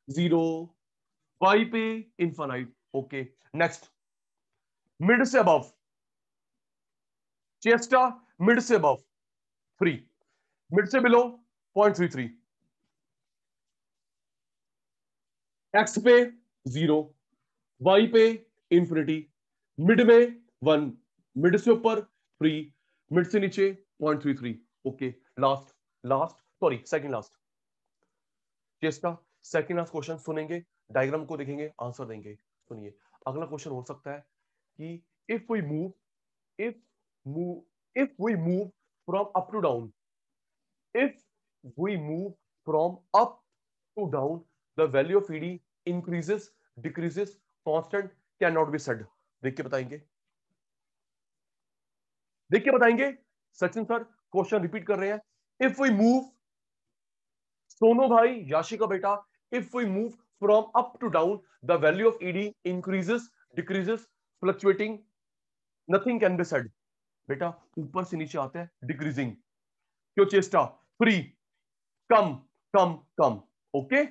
0, y पे इनफाइनाइट, ओके। नेक्स्ट, मिड से अबव, चेस्टा मिड से अबव 3, मिड से बिलो 0.33, x पे 0, y पे इंफिनिटी, मिड में 1, मिड से ऊपर 3, मिड से नीचे 0.33, okay. Last last sorry second last, Chesta second last question सुनेंगे, डायग्राम को देखेंगे, आंसर देंगे। सुनिए, अगला क्वेश्चन हो सकता है कि if we move from up to down, if we move from up to down, the value of ED increases, decreases, constant, cannot be said. देख के बताएंगे, देख के बताएंगे। सचिन सर क्वेश्चन रिपीट कर रहे हैं। इफ वी मूव, सोनो भाई, याशी का बेटा, if we move from up to down, the value of ED increases, decreases, fluctuating, nothing can be said. बेटा ऊपर से नीचे आते हैं डिक्रीजिंग, क्यों चेष्टा, फ्री, कम कम कम, ओके।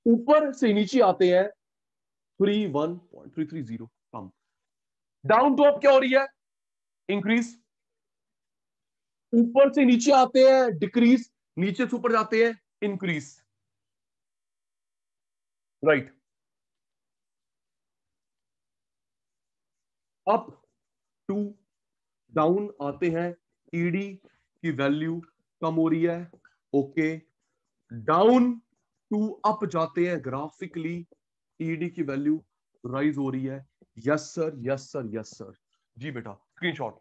ऊपर से नीचे आते हैं 31.330 कम, डाउन टू अप क्या हो रही है, इंक्रीज, ऊपर से नीचे आते हैं डिक्रीज, नीचे से ऊपर जाते हैं increase, right. Up to down आते हैं, ईडी की वैल्यू कम हो रही है, ओके। डाउन टू अप जाते हैं, ग्राफिकली ईडी की वैल्यू राइज हो रही है। Yes sir, yes sir, yes sir. जी बेटा, स्क्रीनशॉट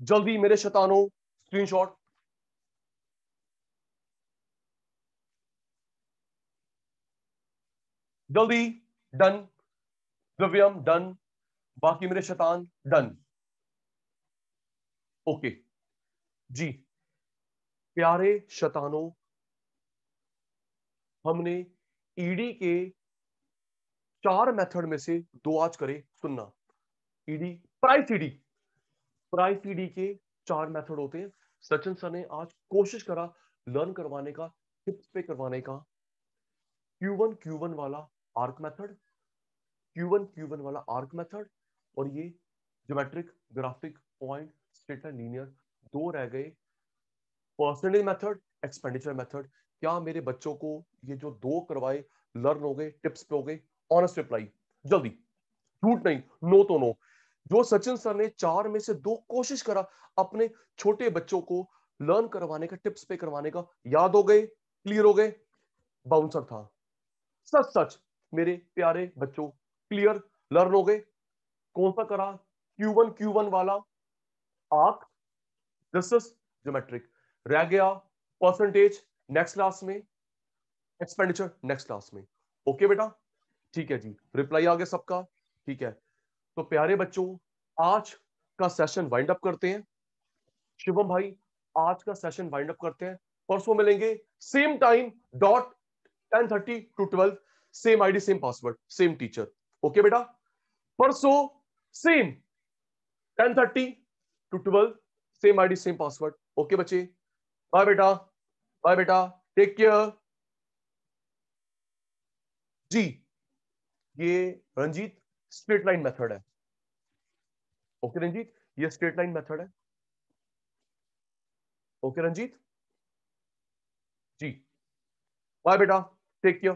जल्दी मेरे शैतानों, स्क्रीनशॉट। जल्दी, डन, द्रव्यम डन, बाकी मेरे शैतान डन, ओके जी। प्यारे शैतानों, हमने ईडी के 4 मेथड में से 2 आज करे, सुनना। ED, price ED, price ED के 4 मेथड होते हैं। सचिन सर ने आज कोशिश करा लर्न करवाने का, टिप्स पे करवाने का। Q1 वाला आर्क मेथड, Q1 वाला आर्क मेथड, और ये geometric, graphic, point, straight line, linear, 2 रह गए, परसेंटेज मेथड, एक्सपेंडिचर मेथड। क्या मेरे बच्चों को ये जो 2 करवाए लर्न हो गए, टिप्स पे हो गए? ऑनेस्ट रिप्लाई जल्दी, झूठ नहीं, नो तो नो। जो सचिन सर ने 4 में से 2 कोशिश करा अपने छोटे बच्चों को लर्न करवाने का, टिप्स पे करवाने का, याद हो गए, क्लियर हो गए? बाउंसर था, सच सच मेरे प्यारे बच्चों, क्लियर, लर्न हो गए? कौन सा करा? Q1 वाला आर्क, दिस इज ज्योमेट्रिक। रह गया परसेंटेज, नेक्स्ट क्लास में, एक्सपेंडिचर नेक्स्ट क्लास में, ओके बेटा? ठीक है जी, रिप्लाई आ गया सबका, ठीक है। तो प्यारे बच्चों, आज का सेशन वाइंड अप करते हैं। शिवम भाई, आज का सेशन वाइंड अप करते हैं। परसों मिलेंगे same time dot, 10:30 to 12, same ID, same password, same teacher, okay बेटा? परसों same 10:30 to 12, same ID, same password, okay बच्चे? बाय बेटा, बाय बेटा, टेक केयर जी। ये रंजीत स्ट्रेट लाइन मेथड है, ओके रंजीत, ये स्ट्रेट लाइन मेथड है, ओके रंजीत जी। बाय बेटा, टेक केयर।